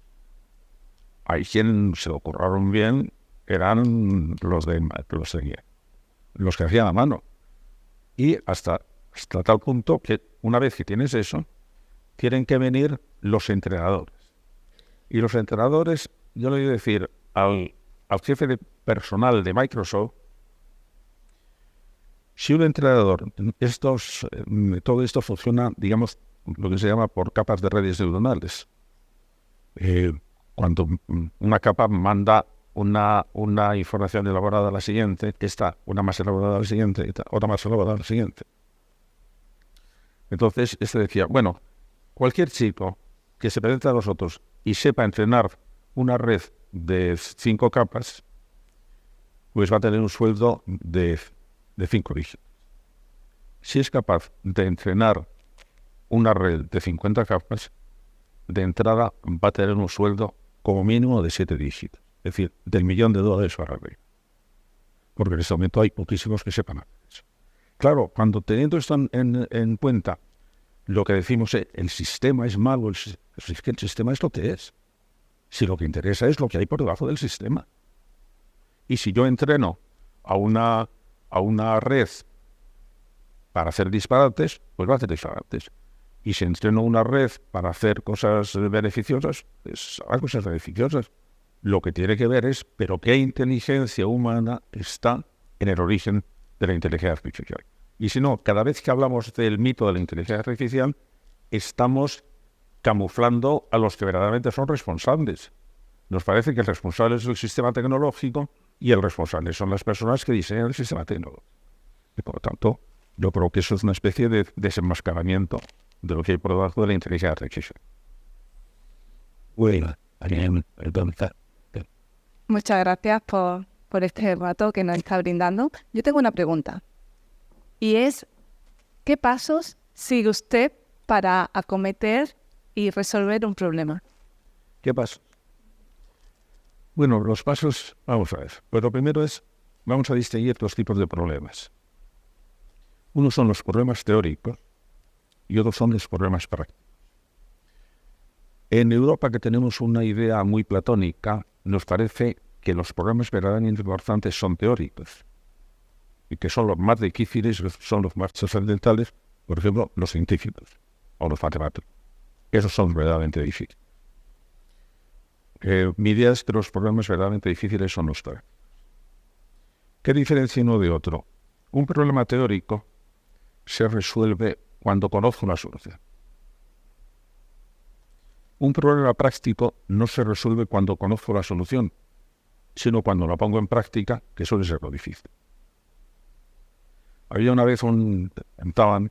Ahí quien se lo curraron bien eran los que hacían a mano. Y hasta tal punto que una vez que tienes eso, tienen que venir los entrenadores. Y los entrenadores, yo le voy a decir al jefe de personal de Microsoft, si un entrenador, todo esto funciona, digamos, lo que se llama por capas de redes neuronales. Cuando una capa manda una información elaborada a la siguiente, una más elaborada a la siguiente, otra más elaborada a la siguiente. Entonces, decía, bueno, cualquier chico que se presente a nosotros y sepa entrenar una red de 5 capas, pues va a tener un sueldo de 5 dígitos. Si es capaz de entrenar una red de 50 capas, de entrada va a tener un sueldo como mínimo de 7 dígitos. Es decir, del $1.000.000 para arriba. Porque en este momento hay poquísimos que sepan hacer eso. Claro, cuando teniendo esto en cuenta, lo que decimos es, el sistema es malo, es que el sistema es lo que es. Si lo que interesa es lo que hay por debajo del sistema. Y si yo entreno a una red para hacer disparates, pues va a hacer disparates. Y si entreno una red para hacer cosas beneficiosas, pues hará cosas beneficiosas. Lo que tiene que ver es, pero qué inteligencia humana está en el origen de la inteligencia artificial. Y si no, cada vez que hablamos del mito de la inteligencia artificial, estamos camuflando a los que verdaderamente son responsables. Nos parece que el responsable es el sistema tecnológico y el responsable son las personas que diseñan el sistema tecnológico. Y por lo tanto, yo creo que eso es una especie de desenmascaramiento de lo que hay por debajo de la inteligencia artificial. Bueno, muchas gracias por este rato que nos está brindando. Yo tengo una pregunta, y es, ¿qué pasos sigue usted para acometer y resolver un problema? ¿Qué pasos? Bueno, los pasos, vamos a ver. Pues lo primero es, vamos a distinguir dos tipos de problemas. Uno son los problemas teóricos y otros son los problemas prácticos. En Europa, que tenemos una idea muy platónica, nos parece que los problemas verdaderamente importantes son teóricos y que son los más difíciles, son los más trascendentales, por ejemplo, los científicos o los matemáticos. Esos son verdaderamente difíciles. Mi idea es que los problemas verdaderamente difíciles son los teóricos. ¿Qué diferencia uno de otro? Un problema teórico se resuelve cuando conozco una solución. Un problema práctico no se resuelve cuando conozco la solución, sino cuando la pongo en práctica, que suele ser lo difícil. Había una vez comentaban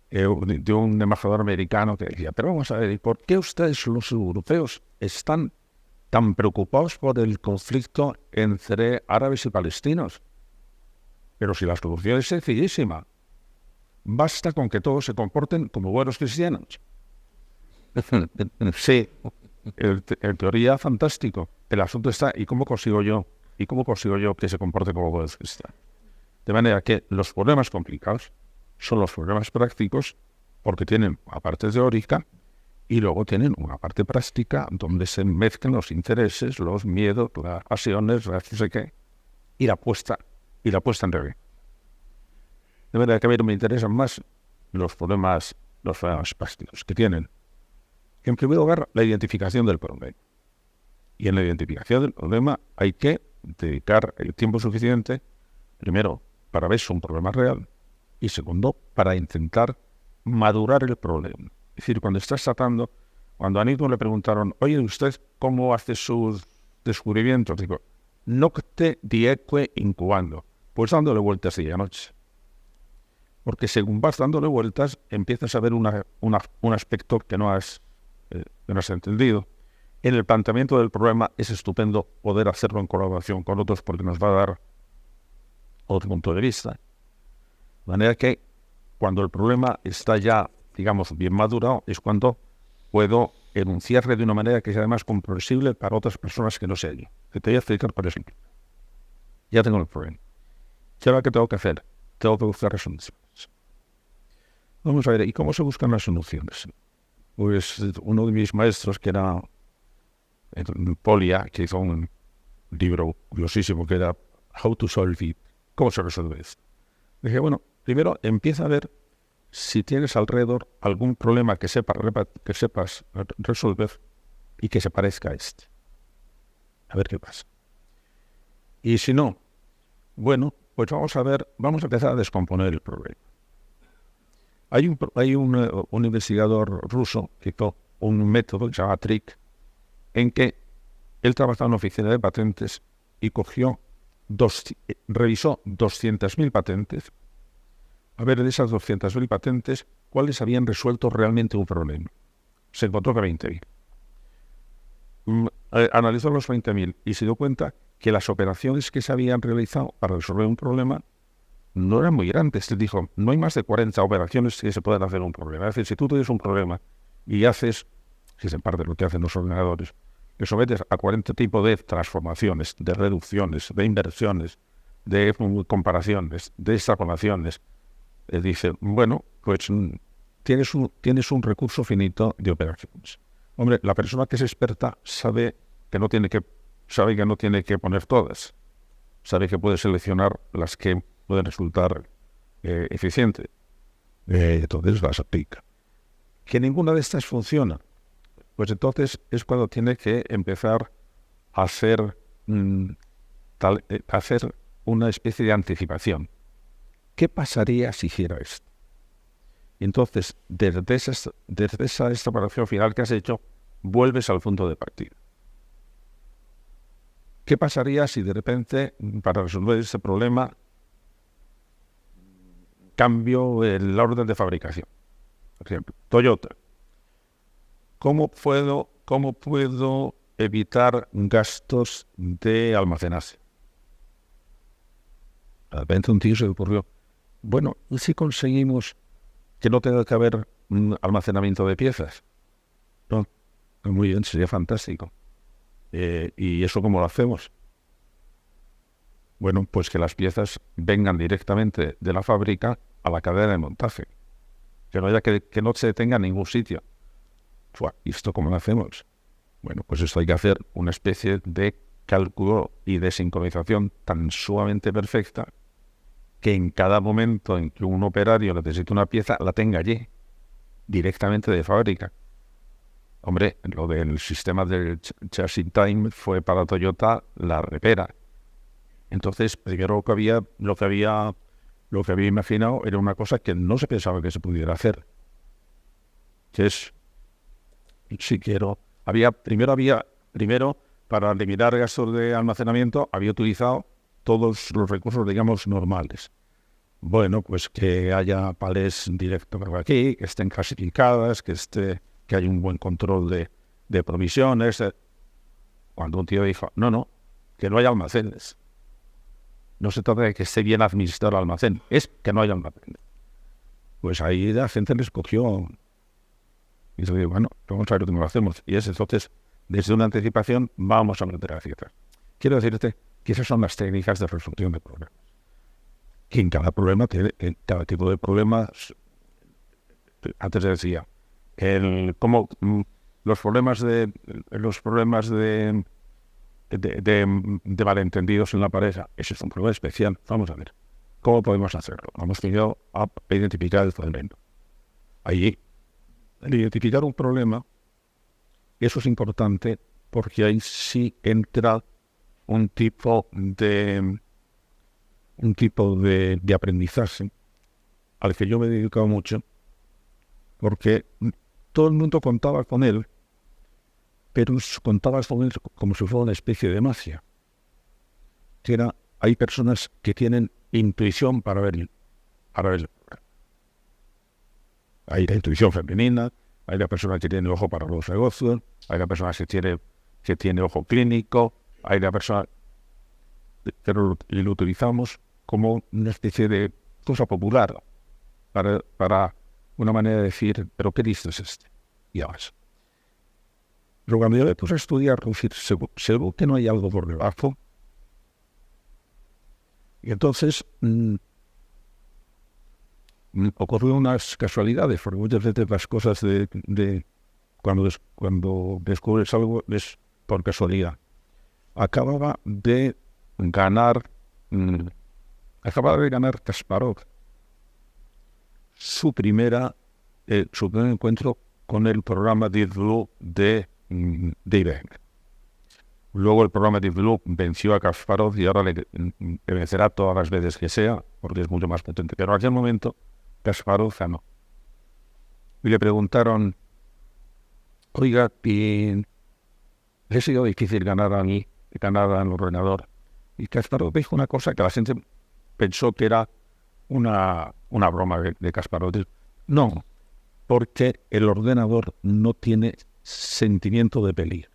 de un embajador americano que decía, pero vamos a ver, ¿y por qué ustedes los europeos están tan preocupados por el conflicto entre árabes y palestinos? Pero si la solución es sencillísima, basta con que todos se comporten como buenos cristianos. Sí, en teoría fantástico. El asunto está, ¿y cómo consigo yo que se comporte como buenos cristianos? De manera que los problemas complicados son los problemas prácticos porque tienen, aparte teórica, Y luego tienen una parte práctica donde se mezclan los intereses, los miedos, las pasiones, las no sé qué, y la puesta en regla. De verdad que a mí me interesan más los problemas prácticos que tienen. En primer lugar, la identificación del problema. Y en la identificación del problema hay que dedicar el tiempo suficiente, primero, para ver si es un problema real, y segundo, para intentar madurar el problema. Es decir, cuando estás tratando, cuando a Newton le preguntaron, oye, ¿usted cómo hace sus descubrimientos? Digo, nocte dieque incubando, pues dándole vueltas día y noche. Porque según vas dándole vueltas, empiezas a ver un aspecto que no has entendido. En el planteamiento del problema es estupendo poder hacerlo en colaboración con otros porque nos va a dar otro punto de vista. De manera que cuando el problema está ya, digamos, bien madurado, es cuando puedo enunciarle de una manera que sea además comprensible para otras personas que no sean yo. Te voy a explicar, por ejemplo. Ya tengo el problema. ¿Y ahora qué tengo que hacer? Tengo que buscar soluciones. Vamos a ver, ¿y cómo se buscan las soluciones? Pues uno de mis maestros, que era Polia, que hizo un libro curiosísimo que era How to Solve It, ¿cómo se resuelve esto? Dije, bueno, primero empieza a ver si tienes alrededor algún problema que sepas resolver y que se parezca a este. A ver qué pasa. Y si no, bueno, pues vamos a empezar a descomponer el problema. Hay un investigador ruso que hizo un método que se llama TRIC, en que él trabajaba en una oficina de patentes y revisó 200.000 patentes, a ver de esas 200.000 patentes, cuáles habían resuelto realmente un problema. Se encontró que 20.000. Analizó los 20.000 y se dio cuenta que las operaciones que se habían realizado para resolver un problema no eran muy grandes. Él dijo, no hay más de 40 operaciones que se puedan hacer un problema. Es decir, si tú tienes un problema y haces, si es en parte lo que hacen los ordenadores, le sometes a 40 tipos de transformaciones, de reducciones, de inversiones, de comparaciones, de extrapolaciones, dice, bueno, pues tienes un recurso finito de operaciones. Hombre, la persona que es experta sabe que no tiene que poner todas. Sabe que puede seleccionar las que pueden resultar eficientes. Entonces las aplica. Que ninguna de estas funciona. Pues entonces es cuando tiene que empezar a hacer una especie de anticipación. ¿Qué pasaría si hiciera esto? Y entonces, desde esa operación final que has hecho, vuelves al punto de partida. ¿Qué pasaría si de repente, para resolver ese problema, cambio el orden de fabricación? Por ejemplo, Toyota. ¿Cómo puedo evitar gastos de almacenaje? De repente un tío se le ocurrió, bueno, ¿y si conseguimos que no tenga que haber un almacenamiento de piezas? No, muy bien, sería fantástico. ¿Y eso cómo lo hacemos? Bueno, pues que las piezas vengan directamente de la fábrica a la cadena de montaje. Que no se detenga en ningún sitio. ¿Y esto cómo lo hacemos? Bueno, pues esto hay que hacer una especie de cálculo y de sincronización tan sumamente perfecta que en cada momento en que un operario necesite una pieza, la tenga allí, directamente de fábrica. Hombre, lo del sistema del just in time fue para Toyota la repera. Entonces, primero lo que había imaginado era una cosa que no se pensaba que se pudiera hacer. Que es, primero, para eliminar gastos de almacenamiento, había utilizado todos los recursos, digamos, normales. Bueno, pues que haya palés directos aquí, que estén clasificadas, que haya un buen control de provisiones. Cuando un tío dijo, no, que no haya almacenes. No se trata de que esté bien administrado el almacén, es que no haya almacén. Pues ahí la gente le escogió. Y yo digo, bueno, vamos a ver cómo lo hacemos. Y es entonces, desde una anticipación, vamos a meter a cifras. Quiero decirte que esas son las técnicas de resolución de problemas. Que en cada problema, en cada tipo de problemas, antes decía, los problemas de malentendidos en la pareja, ese es un problema especial. Vamos a ver, ¿cómo podemos hacerlo? Vamos primero a identificar el problema. Allí, al identificar un problema, eso es importante porque ahí sí entra un tipo de aprendizaje al que yo me he dedicado mucho, porque todo el mundo contaba con él, pero contaba con él como si fuera una especie de magia. Hay personas que tienen intuición para ver. Hay la intuición femenina, hay la persona que tiene ojo para los negocios, hay la persona que tiene ojo clínico, hay la persona que lo utilizamos como una especie de cosa popular para una manera de decir, pero ¿qué listo es este? Y además. Pero cuando yo me puse a estudiar, seguro que no hay algo por debajo. Y entonces ocurrió unas casualidades, porque muchas veces las cosas cuando descubres algo es por casualidad. Acababa de ganar Kasparov su primer encuentro con el programa Deep Blue de IBM. Luego el programa Deep Blue venció a Kasparov y ahora le vencerá todas las veces que sea, porque es mucho más potente. Pero en aquel momento Kasparov ganó. Y le preguntaron, oiga, ¿y le ha sido difícil ganar en el ordenador? Y Kasparov dijo una cosa que la gente pensó que era una broma de Kasparov. No, porque el ordenador no tiene sentimiento de peligro.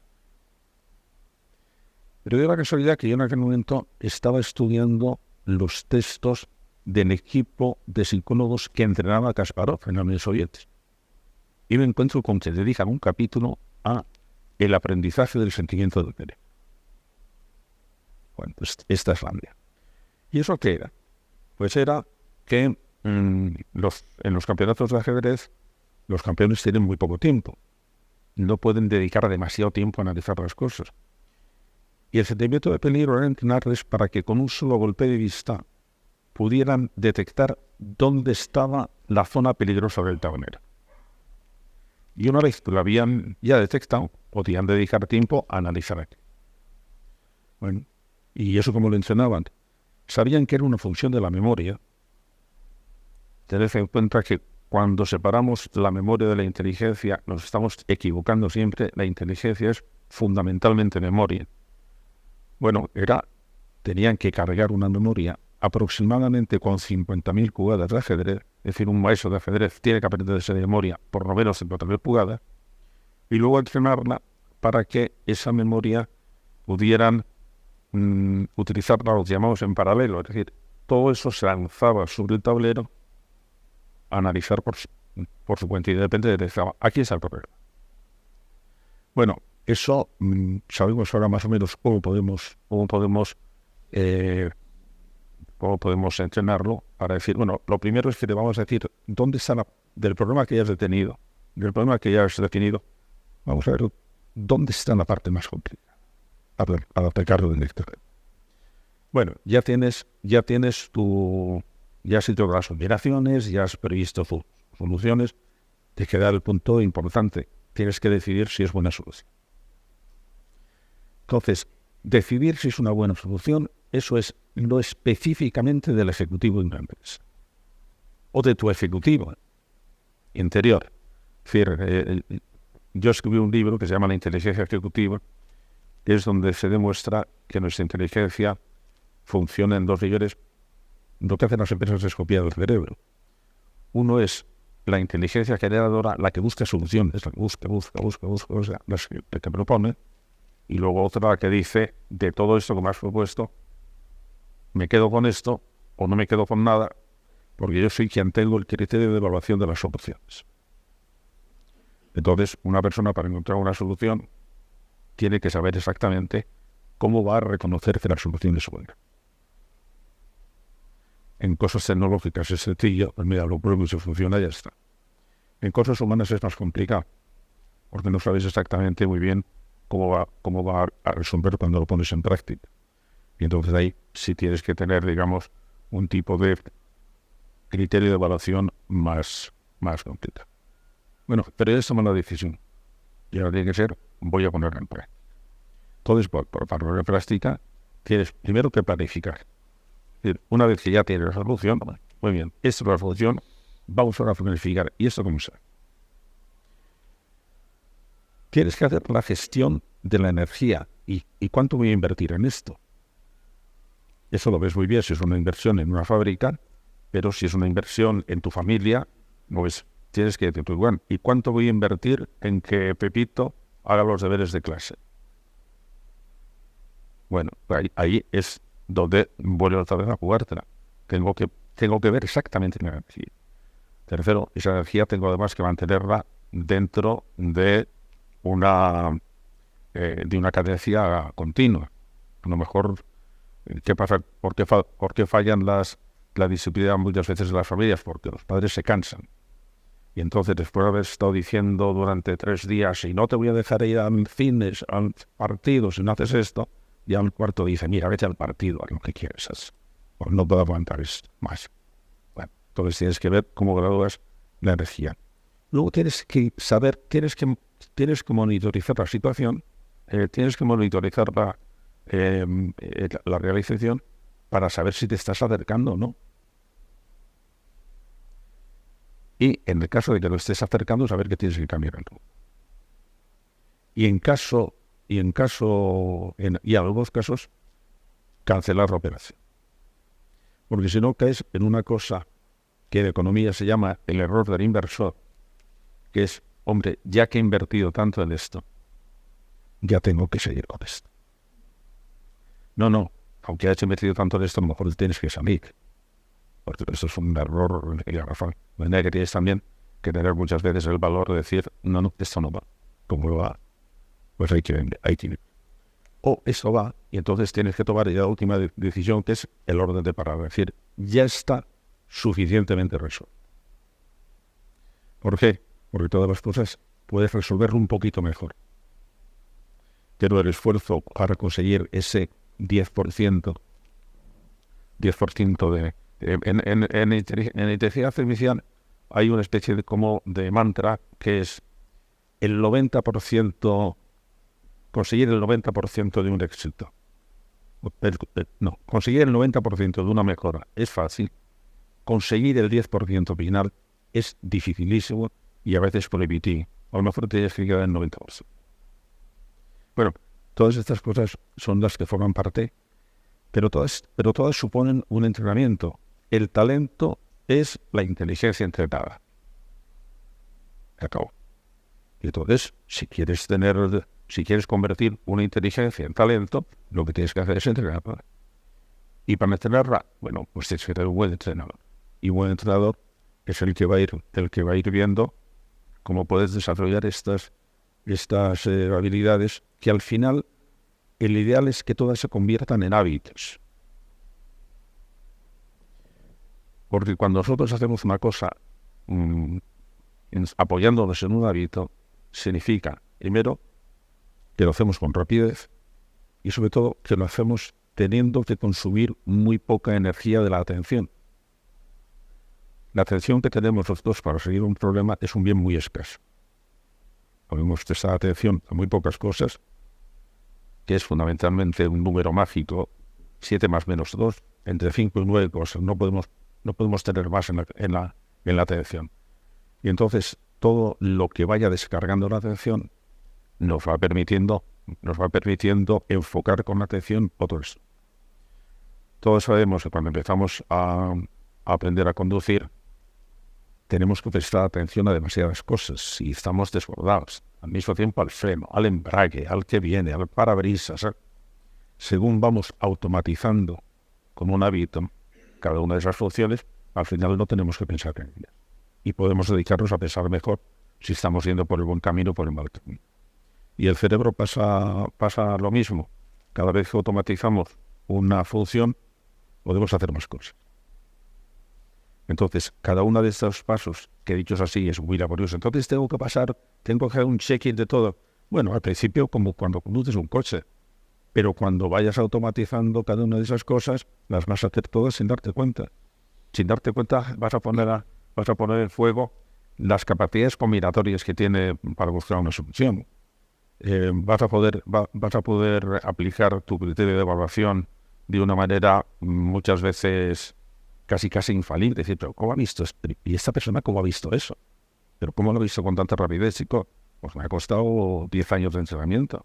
Pero dio la casualidad que yo en aquel momento estaba estudiando los textos del equipo de psicólogos que entrenaba a Kasparov en la Unión Soviética. Y me encuentro con que dedican un capítulo a el aprendizaje del sentimiento de peligro. Bueno, pues esta es la mía. ¿Y eso qué era? Pues era que en los campeonatos de ajedrez los campeones tienen muy poco tiempo. No pueden dedicar demasiado tiempo a analizar las cosas. Y el sentimiento de peligro era entrenarles para que con un solo golpe de vista pudieran detectar dónde estaba la zona peligrosa del tablero. Y una vez que lo habían ya detectado, podían dedicar tiempo a analizar aquello. Bueno, ¿y eso cómo lo entrenaban? Sabían que era una función de la memoria. Tened en cuenta que cuando separamos la memoria de la inteligencia, nos estamos equivocando siempre. La inteligencia es fundamentalmente memoria. Bueno, tenían que cargar una memoria aproximadamente con 50.000 jugadas de ajedrez. Es decir, un maestro de ajedrez tiene que aprenderse de memoria por lo menos 50.000 jugadas. Y luego entrenarla para que esa memoria pudieran utilizarla, los llamados en paralelo. Es decir, todo eso se lanzaba sobre el tablero a analizar por su cuenta y de repente decía, aquí está el problema. Bueno, eso sabemos ahora más o menos cómo podemos entrenarlo para decir, bueno, lo primero es que te vamos a decir dónde está del problema que ya has detenido, vamos a ver dónde está la parte más complicada para atacarlo en el terreno. Bueno, ya has hecho las operaciones, ya has previsto soluciones, te queda el punto importante, tienes que decidir si es buena solución. Entonces, decidir si es una buena solución, eso es lo específicamente del ejecutivo de una empresa. O de tu ejecutivo interior. Es decir, yo escribí un libro que se llama La inteligencia ejecutiva, que es donde se demuestra que nuestra inteligencia funciona en dos niveles. Lo que hacen las empresas es copiar el cerebro. Uno es la inteligencia generadora, la que busca soluciones, la que busca, la que propone. Y luego otra que dice, de todo esto que me has propuesto, me quedo con esto o no me quedo con nada, porque yo soy quien tengo el criterio de evaluación de las soluciones. Entonces, una persona para encontrar una solución tiene que saber exactamente cómo va a reconocer que la solución es buena. En cosas tecnológicas es sencillo, pues mira, lo pruebo y si funciona, ya está. En cosas humanas es más complicado, porque no sabes exactamente muy bien cómo va a resolver cuando lo pones en práctica. Y entonces ahí sí tienes que tener, digamos, un tipo de criterio de evaluación más completo. Bueno, pero ya toma la decisión. Y ahora tiene que ser, voy a ponerla en práctica. Entonces, para ponerla en práctica, tienes primero que planificar. Es decir, una vez que ya tienes la solución, muy bien, esta es la solución, vamos ahora a planificar. ¿Y esto cómo se hace? Tienes que hacer la gestión de la energía. ¿Y cuánto voy a invertir en esto? Eso lo ves muy bien si es una inversión en una fábrica, pero si es una inversión en tu familia, pues tienes que decir, bueno, ¿y cuánto voy a invertir en que Pepito haga los deberes de clase? Bueno, ahí es donde vuelvo otra vez a jugártela. Tengo que ver exactamente la energía. Tercero, esa energía tengo además que mantenerla dentro de una cadencia continua. A lo mejor, ¿qué pasa? ¿Por qué fallan la disciplina muchas veces de las familias? Porque los padres se cansan. Y entonces, después de haber estado diciendo durante 3 días, si no te voy a dejar ir al cine, al partido, si no haces esto, ya al cuarto dice, mira, vete al partido, haz lo que quieras. Pues no puedo aguantar esto más. Bueno, entonces tienes que ver cómo gradúas la energía. Luego tienes que saber, tienes que monitorizar la situación, tienes que monitorizar la realización para saber si te estás acercando o no. Y en el caso de que lo estés acercando, saber que tienes que cambiar algo. Y en algunos casos, cancelar la operación. Porque si no caes en una cosa que en economía se llama el error del inversor, que es, hombre, ya que he invertido tanto en esto, ya tengo que seguir con esto. No, aunque hayas invertido tanto en esto, a lo mejor tienes que salir. Porque esto es un error y garrafal. De manera que tienes también que tener muchas veces el valor de decir, no, esto no va. Como va, pues hay que vender, hay que ir. O eso va, y entonces tienes que tomar ya la última decisión, que es el orden de parada. Es decir, ya está suficientemente resuelto. ¿Por qué? Porque todas las cosas puedes resolverlo un poquito mejor. Pero el esfuerzo para conseguir ese 10% de... En inteligencia artificial hay una especie de mantra que es el 90%, conseguir el 90% de un éxito. No, conseguir el 90% de una mejora es fácil. Conseguir el 10% final es dificilísimo y a veces prohibitivo. A lo mejor tienes que llegar al 90%. Bueno, todas estas cosas son las que forman parte, pero todas suponen un entrenamiento. El talento es la inteligencia entrenada. Se acabó. Y entonces, si quieres convertir una inteligencia en talento, lo que tienes que hacer es entrenarla. Y para entrenarla, bueno, pues tienes que tener un buen entrenador. Y un buen entrenador es el que va a ir viendo cómo puedes desarrollar estas habilidades, que al final el ideal es que todas se conviertan en hábitos. Porque cuando nosotros hacemos una cosa apoyándonos en un hábito, significa, primero, que lo hacemos con rapidez y sobre todo que lo hacemos teniendo que consumir muy poca energía de la atención. La atención que tenemos los dos para seguir un problema es un bien muy escaso. Podemos prestar atención a muy pocas cosas, que es fundamentalmente un número mágico, 7 más menos 2, entre 5 y 9 cosas. No podemos tener más en la atención. Y entonces todo lo que vaya descargando la atención nos va permitiendo enfocar con la atención otro eso. Todos sabemos que cuando empezamos a aprender a conducir, tenemos que prestar atención a demasiadas cosas y estamos desbordados. Al mismo tiempo al freno, al embrague, al que viene, al parabrisas. Según vamos automatizando con un hábito cada una de esas funciones, al final no tenemos que pensar en ellas. Y podemos dedicarnos a pensar mejor si estamos yendo por el buen camino o por el mal camino. Y el cerebro pasa lo mismo. Cada vez que automatizamos una función, podemos hacer más cosas. Entonces, cada uno de estos pasos, que dichos así, es muy laborioso. Entonces, tengo que hacer un check-in de todo. Bueno, al principio, como cuando conduces un coche. Pero cuando vayas automatizando cada una de esas cosas, las vas a hacer todas sin darte cuenta. Sin darte cuenta, vas a poner en fuego las capacidades combinatorias que tiene para buscar una solución. Vas a poder aplicar tu criterio de evaluación de una manera muchas veces casi infalible. Decir, pero ¿cómo ha visto esto? ¿Y esta persona cómo ha visto eso? ¿Pero cómo lo ha visto con tanta rapidez, chico? Pues me ha costado 10 años de entrenamiento.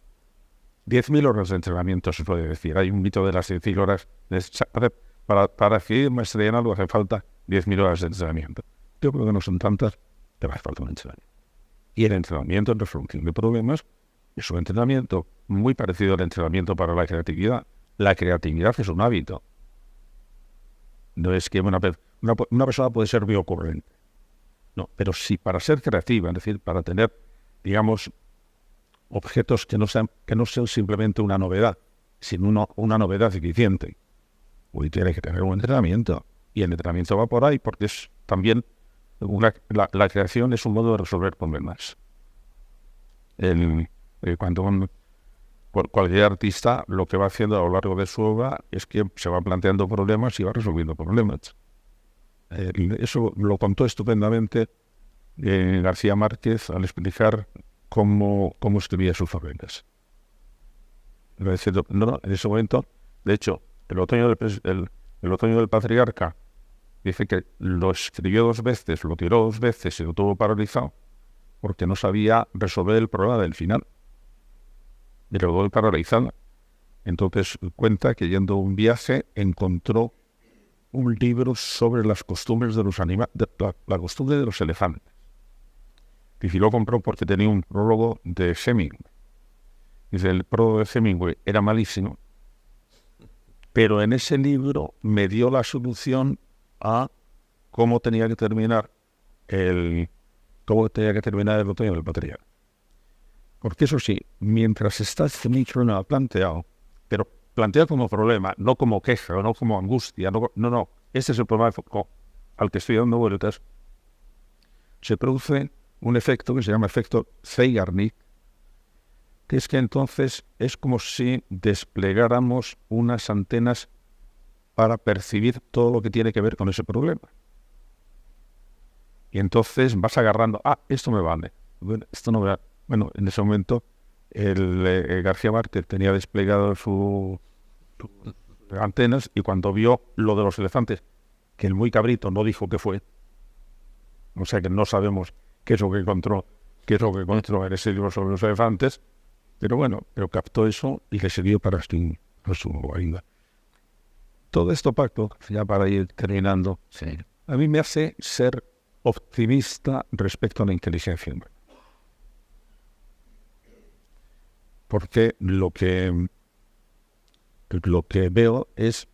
10.000 horas de entrenamiento, se puede decir. Hay un mito de las 10.000 horas. Para adquirir maestría en algo hace falta 10.000 horas de entrenamiento. Yo creo que no son tantas, pero hace falta un entrenamiento. Y el entrenamiento en resolución de problemas es un entrenamiento muy parecido al entrenamiento para la creatividad. La creatividad es un hábito. No es que una persona puede ser muy ocurrente. No, pero sí para ser creativa, es decir, para tener, digamos, objetos que no sean simplemente una novedad, sino una novedad eficiente. Hoy tiene que tener un entrenamiento. Y el entrenamiento va por ahí porque es también la creación es un modo de resolver problemas. Cuando cualquier artista lo que va haciendo a lo largo de su obra es que se va planteando problemas y va resolviendo problemas. Eso lo contó estupendamente García Márquez al explicar cómo escribía sus novelas. En ese momento, de hecho, el otoño del Patriarca dice que lo escribió 2 veces, lo tiró 2 veces y lo tuvo paralizado porque no sabía resolver el problema del final. Y lo tuvo paralizado. Entonces cuenta que yendo a un viaje encontró un libro sobre las costumbres de los animales, la costumbre de los elefantes. Y lo compró porque tenía un prólogo de Hemingway. Dice, el prólogo de Hemingway era malísimo, pero en ese libro me dio la solución a cómo tenía que terminar el otoño del Patriarca. Porque eso sí, mientras está este problema planteado, pero planteado como problema, no como queja, o no como angustia, no. Este es el problema al que estoy dando vueltas. Se produce un efecto que se llama efecto Zeigarnik, que es que entonces es como si desplegáramos unas antenas para percibir todo lo que tiene que ver con ese problema. Y entonces vas agarrando, esto me vale, bueno, esto no me vale. Bueno, en ese momento el García Márquez tenía desplegado sus antenas y cuando vio lo de los elefantes, que el muy cabrito no dijo qué fue, o sea que no sabemos qué es lo que encontró en ese libro sobre los elefantes, pero captó eso y le sirvió para su guarida. Todo esto, Paco, ya para ir terminando, Sí. a mí me hace ser optimista respecto a la inteligencia humana. Porque lo que veo es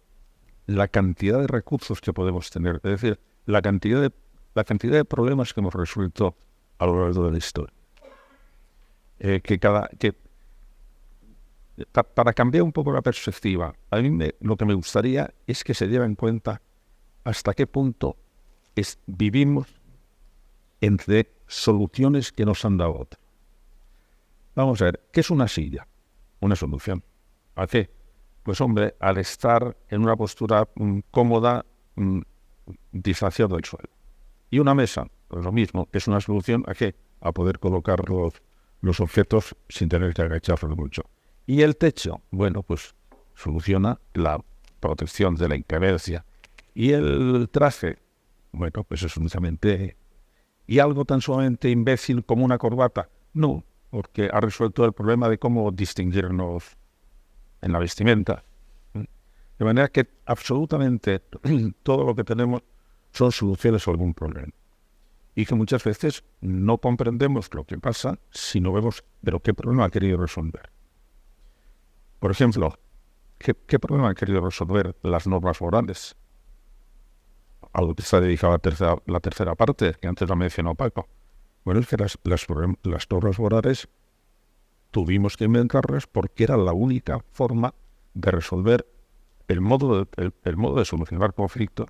la cantidad de recursos que podemos tener, es decir, la cantidad de problemas que hemos resuelto a lo largo de la historia. Para cambiar un poco la perspectiva, a mí lo que me gustaría es que se diera en cuenta hasta qué punto vivimos entre soluciones que nos han dado otras. Vamos a ver, ¿qué es una silla? Una solución. ¿A qué? Pues hombre, al estar en una postura cómoda, distanciado del suelo. Y una mesa, pues lo mismo, es una solución. ¿A qué? A poder colocar los objetos sin tener que agacharse mucho. Y el techo, bueno, pues soluciona la protección de la inclemencia. Y el traje, bueno, pues es únicamente... Y algo tan sumamente imbécil como una corbata, no, porque ha resuelto el problema de cómo distinguirnos en la vestimenta. De manera que absolutamente todo lo que tenemos son soluciones a algún problema. Y que muchas veces no comprendemos lo que pasa si no vemos, pero qué problema ha querido resolver. Por ejemplo, ¿qué problema han querido resolver las normas morales? A lo que está dedicada la tercera parte, que antes la mencionó Paco. Bueno, es que las normas morales tuvimos que inventarlas porque era la única forma de resolver el modo de solucionar conflictos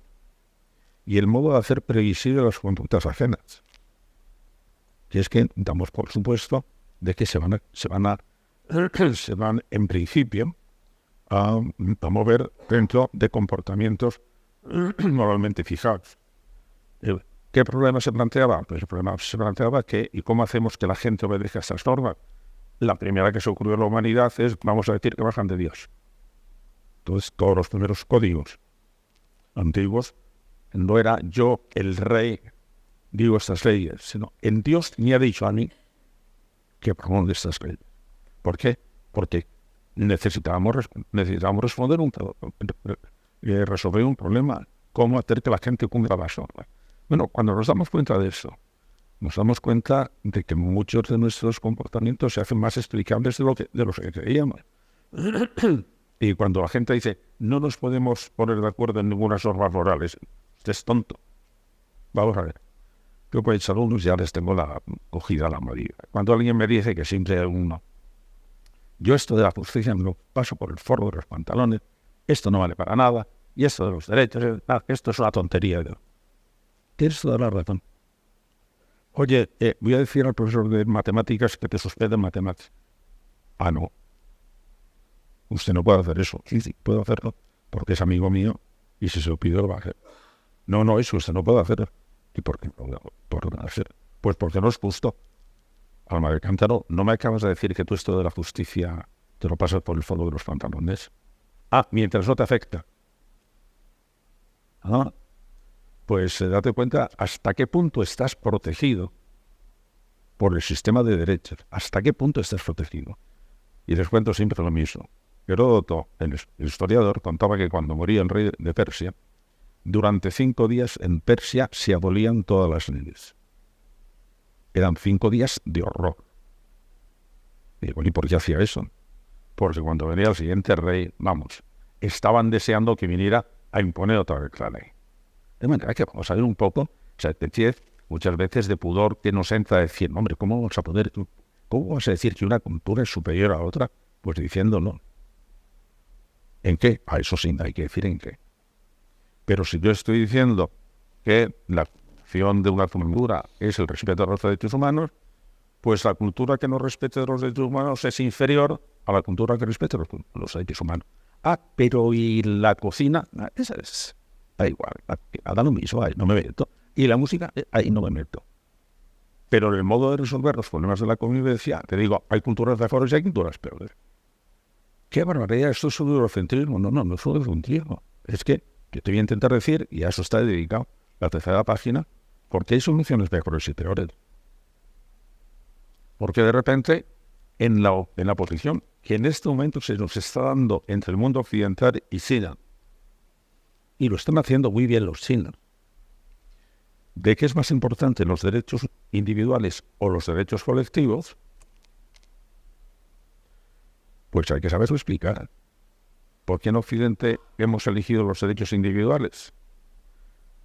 y el modo de hacer previsible las conductas ajenas. Y es que damos por supuesto de que se van en principio a mover dentro de comportamientos moralmente fijados. ¿Qué problema se planteaba? Pues el problema se planteaba que, ¿y cómo hacemos que la gente obedezca a estas normas? La primera que se ocurrió en la humanidad es, vamos a decir que bajan de Dios. Entonces, todos los primeros códigos antiguos no era yo, el rey, digo estas leyes, sino en Dios me ha dicho a mí que promulgue estas leyes. ¿Por qué? Porque necesitábamos responder resolver un problema. ¿Cómo hacer que la gente cumpla las normas? Bueno, cuando nos damos cuenta de eso, nos damos cuenta de que muchos de nuestros comportamientos se hacen más explicables de los que creíamos. Y cuando la gente dice, no nos podemos poner de acuerdo en ninguna normas morales, usted es tonto. Vamos a ver. Yo con mis alumnos ya les tengo cogida la medida. Cuando alguien me dice que siempre hay uno, yo esto de la justicia me lo paso por el forro de los pantalones, esto no vale para nada, y esto de los derechos, esto es una tontería. Tienes toda la razón. Oye, voy a decir al profesor de matemáticas que te suspende en matemáticas. Ah, no. Usted no puede hacer eso. Sí, puedo hacerlo, porque es amigo mío, y si se lo pido lo va a hacer. No, eso usted no puede hacer. ¿Y por qué no lo hacer? Pues porque no es justo. Alma de cántaro, ¿no me acabas de decir que tú esto de la justicia te lo pasas por el fondo de los pantalones? Ah, mientras no te afecta. Ah, pues date cuenta hasta qué punto estás protegido por el sistema de derechos. ¿Hasta qué punto estás protegido? Y les cuento siempre lo mismo. Heródoto, el historiador, contaba que cuando moría el rey de Persia, durante 5 días en Persia se abolían todas las leyes. Eran 5 días de horror. Y digo, ¿y por qué hacía eso? Porque cuando venía el siguiente rey, estaban deseando que viniera a imponer otra vez la ley. De manera que vamos a ver un poco, muchas veces de pudor que nos entra a decir, hombre, ¿cómo vas a decir que una cultura es superior a otra? Pues diciendo no. ¿En qué? A eso sí, hay que decir en qué. Pero si yo estoy diciendo que la función de una cultura es el respeto a los derechos humanos, pues la cultura que no respete los derechos humanos es inferior a la cultura que respete los derechos humanos. Ah, pero ¿y la cocina? Esa es, da igual, da lo mismo, ahí no me meto. Y la música, ahí no me meto. Pero en el modo de resolver los problemas de la convivencia, te digo, hay culturas mejores y hay culturas peores. ¡Qué barbaridad! Esto es eurocentrismo. No es eurocentrismo. Es que yo te voy a intentar decir, y a eso está dedicado la tercera página, porque hay soluciones mejores y peores. Porque de repente, en la posición que en este momento se nos está dando entre el mundo occidental y China, y lo están haciendo muy bien los chinos, de qué es más importante, los derechos individuales o los derechos colectivos, pues hay que saberlo explicar. ¿Por qué en Occidente hemos elegido los derechos individuales?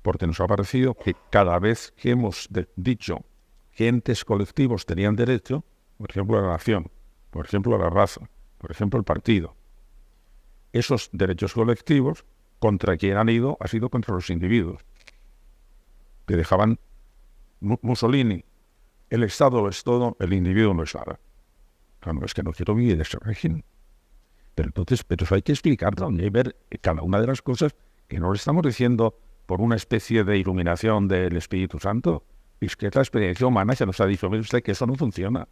Porque nos ha parecido que cada vez que hemos dicho que entes colectivos tenían derecho, por ejemplo la nación, por ejemplo la raza, por ejemplo el partido, esos derechos colectivos contra quien han ido ha sido contra los individuos. Que dejaban Mussolini, el Estado es todo, el individuo no es nada. Claro, es que no quiero vivir de ese régimen. Pero entonces, eso hay que explicarlo y ver cada una de las cosas que no le estamos diciendo por una especie de iluminación del Espíritu Santo. Es que la experiencia humana ya nos ha dicho, mire usted, que eso no funciona.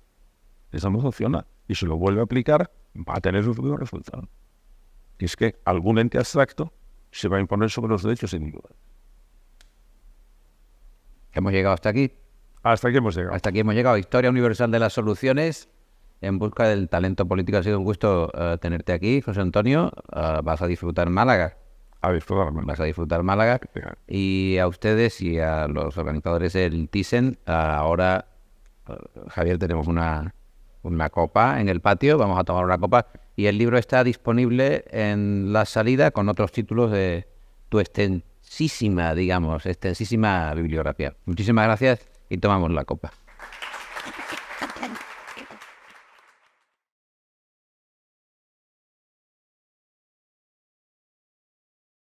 Eso no funciona. Y si lo vuelve a aplicar, va a tener un resultado. Y es que algún ente abstracto se va a imponer sobre los derechos individuales. Hemos llegado hasta aquí. Hasta aquí hemos llegado. Hasta aquí hemos llegado. Historia universal de las soluciones en busca del talento político. Ha sido un gusto tenerte aquí, José Antonio. Vas a disfrutar Málaga. Vas a disfrutar Málaga. Y a ustedes y a los organizadores del Thyssen, ahora, Javier, tenemos una copa en el patio. Vamos a tomar una copa. Y el libro está disponible en la salida con otros títulos de tu extensísima bibliografía. Muchísimas gracias y tomamos la copa.